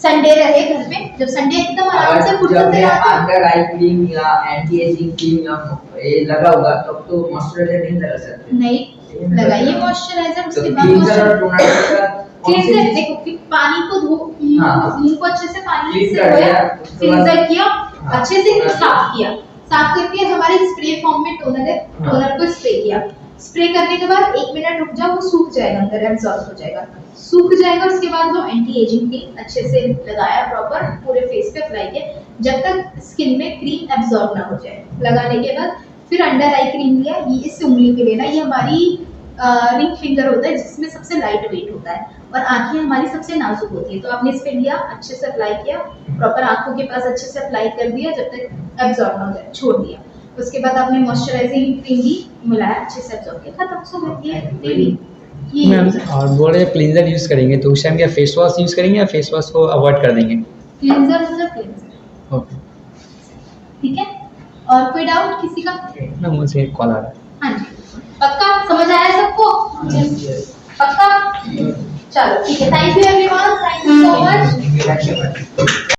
संडे रहे घर पे, जब संडे एकदम आराम से फुर्सत से आते हो। अंडर आई क्रीम या एंटी एजिंग क्रीम या ये लगा होगा तब तो मॉइस्चराइजर नहीं लगा सकते। नहीं लगाइए मॉइस्चराइजर, उसके तो बाद क्लींजर और टोनर का क्लींजर देखो कि पानी को धो, मुंह को अच्छे से पानी क्लीन से कर धोया, दिया, क्लींजर किया, अच्छे से साफ किया, साफ करके हमारे स्प्रे फॉर्म में टोनर है, टोनर को स्प्रे किया। स्प्रे करने के बाद 1 मिनट रुक जाओ, वो सूख जाएगा, अंदर एब्जॉर्ब हो जाएगा, सूख जाएगा। उसके बाद जो एंटी एजिंग क्रीम अच्छे से लगाया, प्रॉपर पूरे फेस पे अप्लाई किया, जब तक स्किन में क्रीम एब्जॉर्ब ना हो जाए। लगाने के बाद फिर अंडर आई क्रीम लिया, ये इससे उंगली पे लेना, ये हमारी रिंग फिंगर होता है जिसमें सबसे लाइट वेट होता है, और आंखें हमारी सबसे नाजुक होती है। तो आपने इस पे लिया, अच्छे से अप्लाई किया, प्रॉपर आंखों के पास अच्छे से अप्लाई कर दिया, जब तक एब्जॉर्ब ना हो जाए, छोड़ दिया। उसके बाद आपने मॉइस्चराइजिंग क्रीम भी मिलाया, अच्छे से एब्जॉर्ब किया, खत्म, सो गया। मैम और बोल रहे क्लींजर यूज़ करेंगे तो उस टाइम क्या फेस वॉश यूज़ करेंगे या फेस वॉश को अवॉइड कर देंगे? क्लींजर मतलब क्लींजर, ओके ठीक है। और कोई डाउट किसी का? मैम मुझे एक कॉल आ रहा है। हाँ जी, पक्का समझ आया सबको? पक्का, चलो ठीक है। Thank you everyone, thank you so much.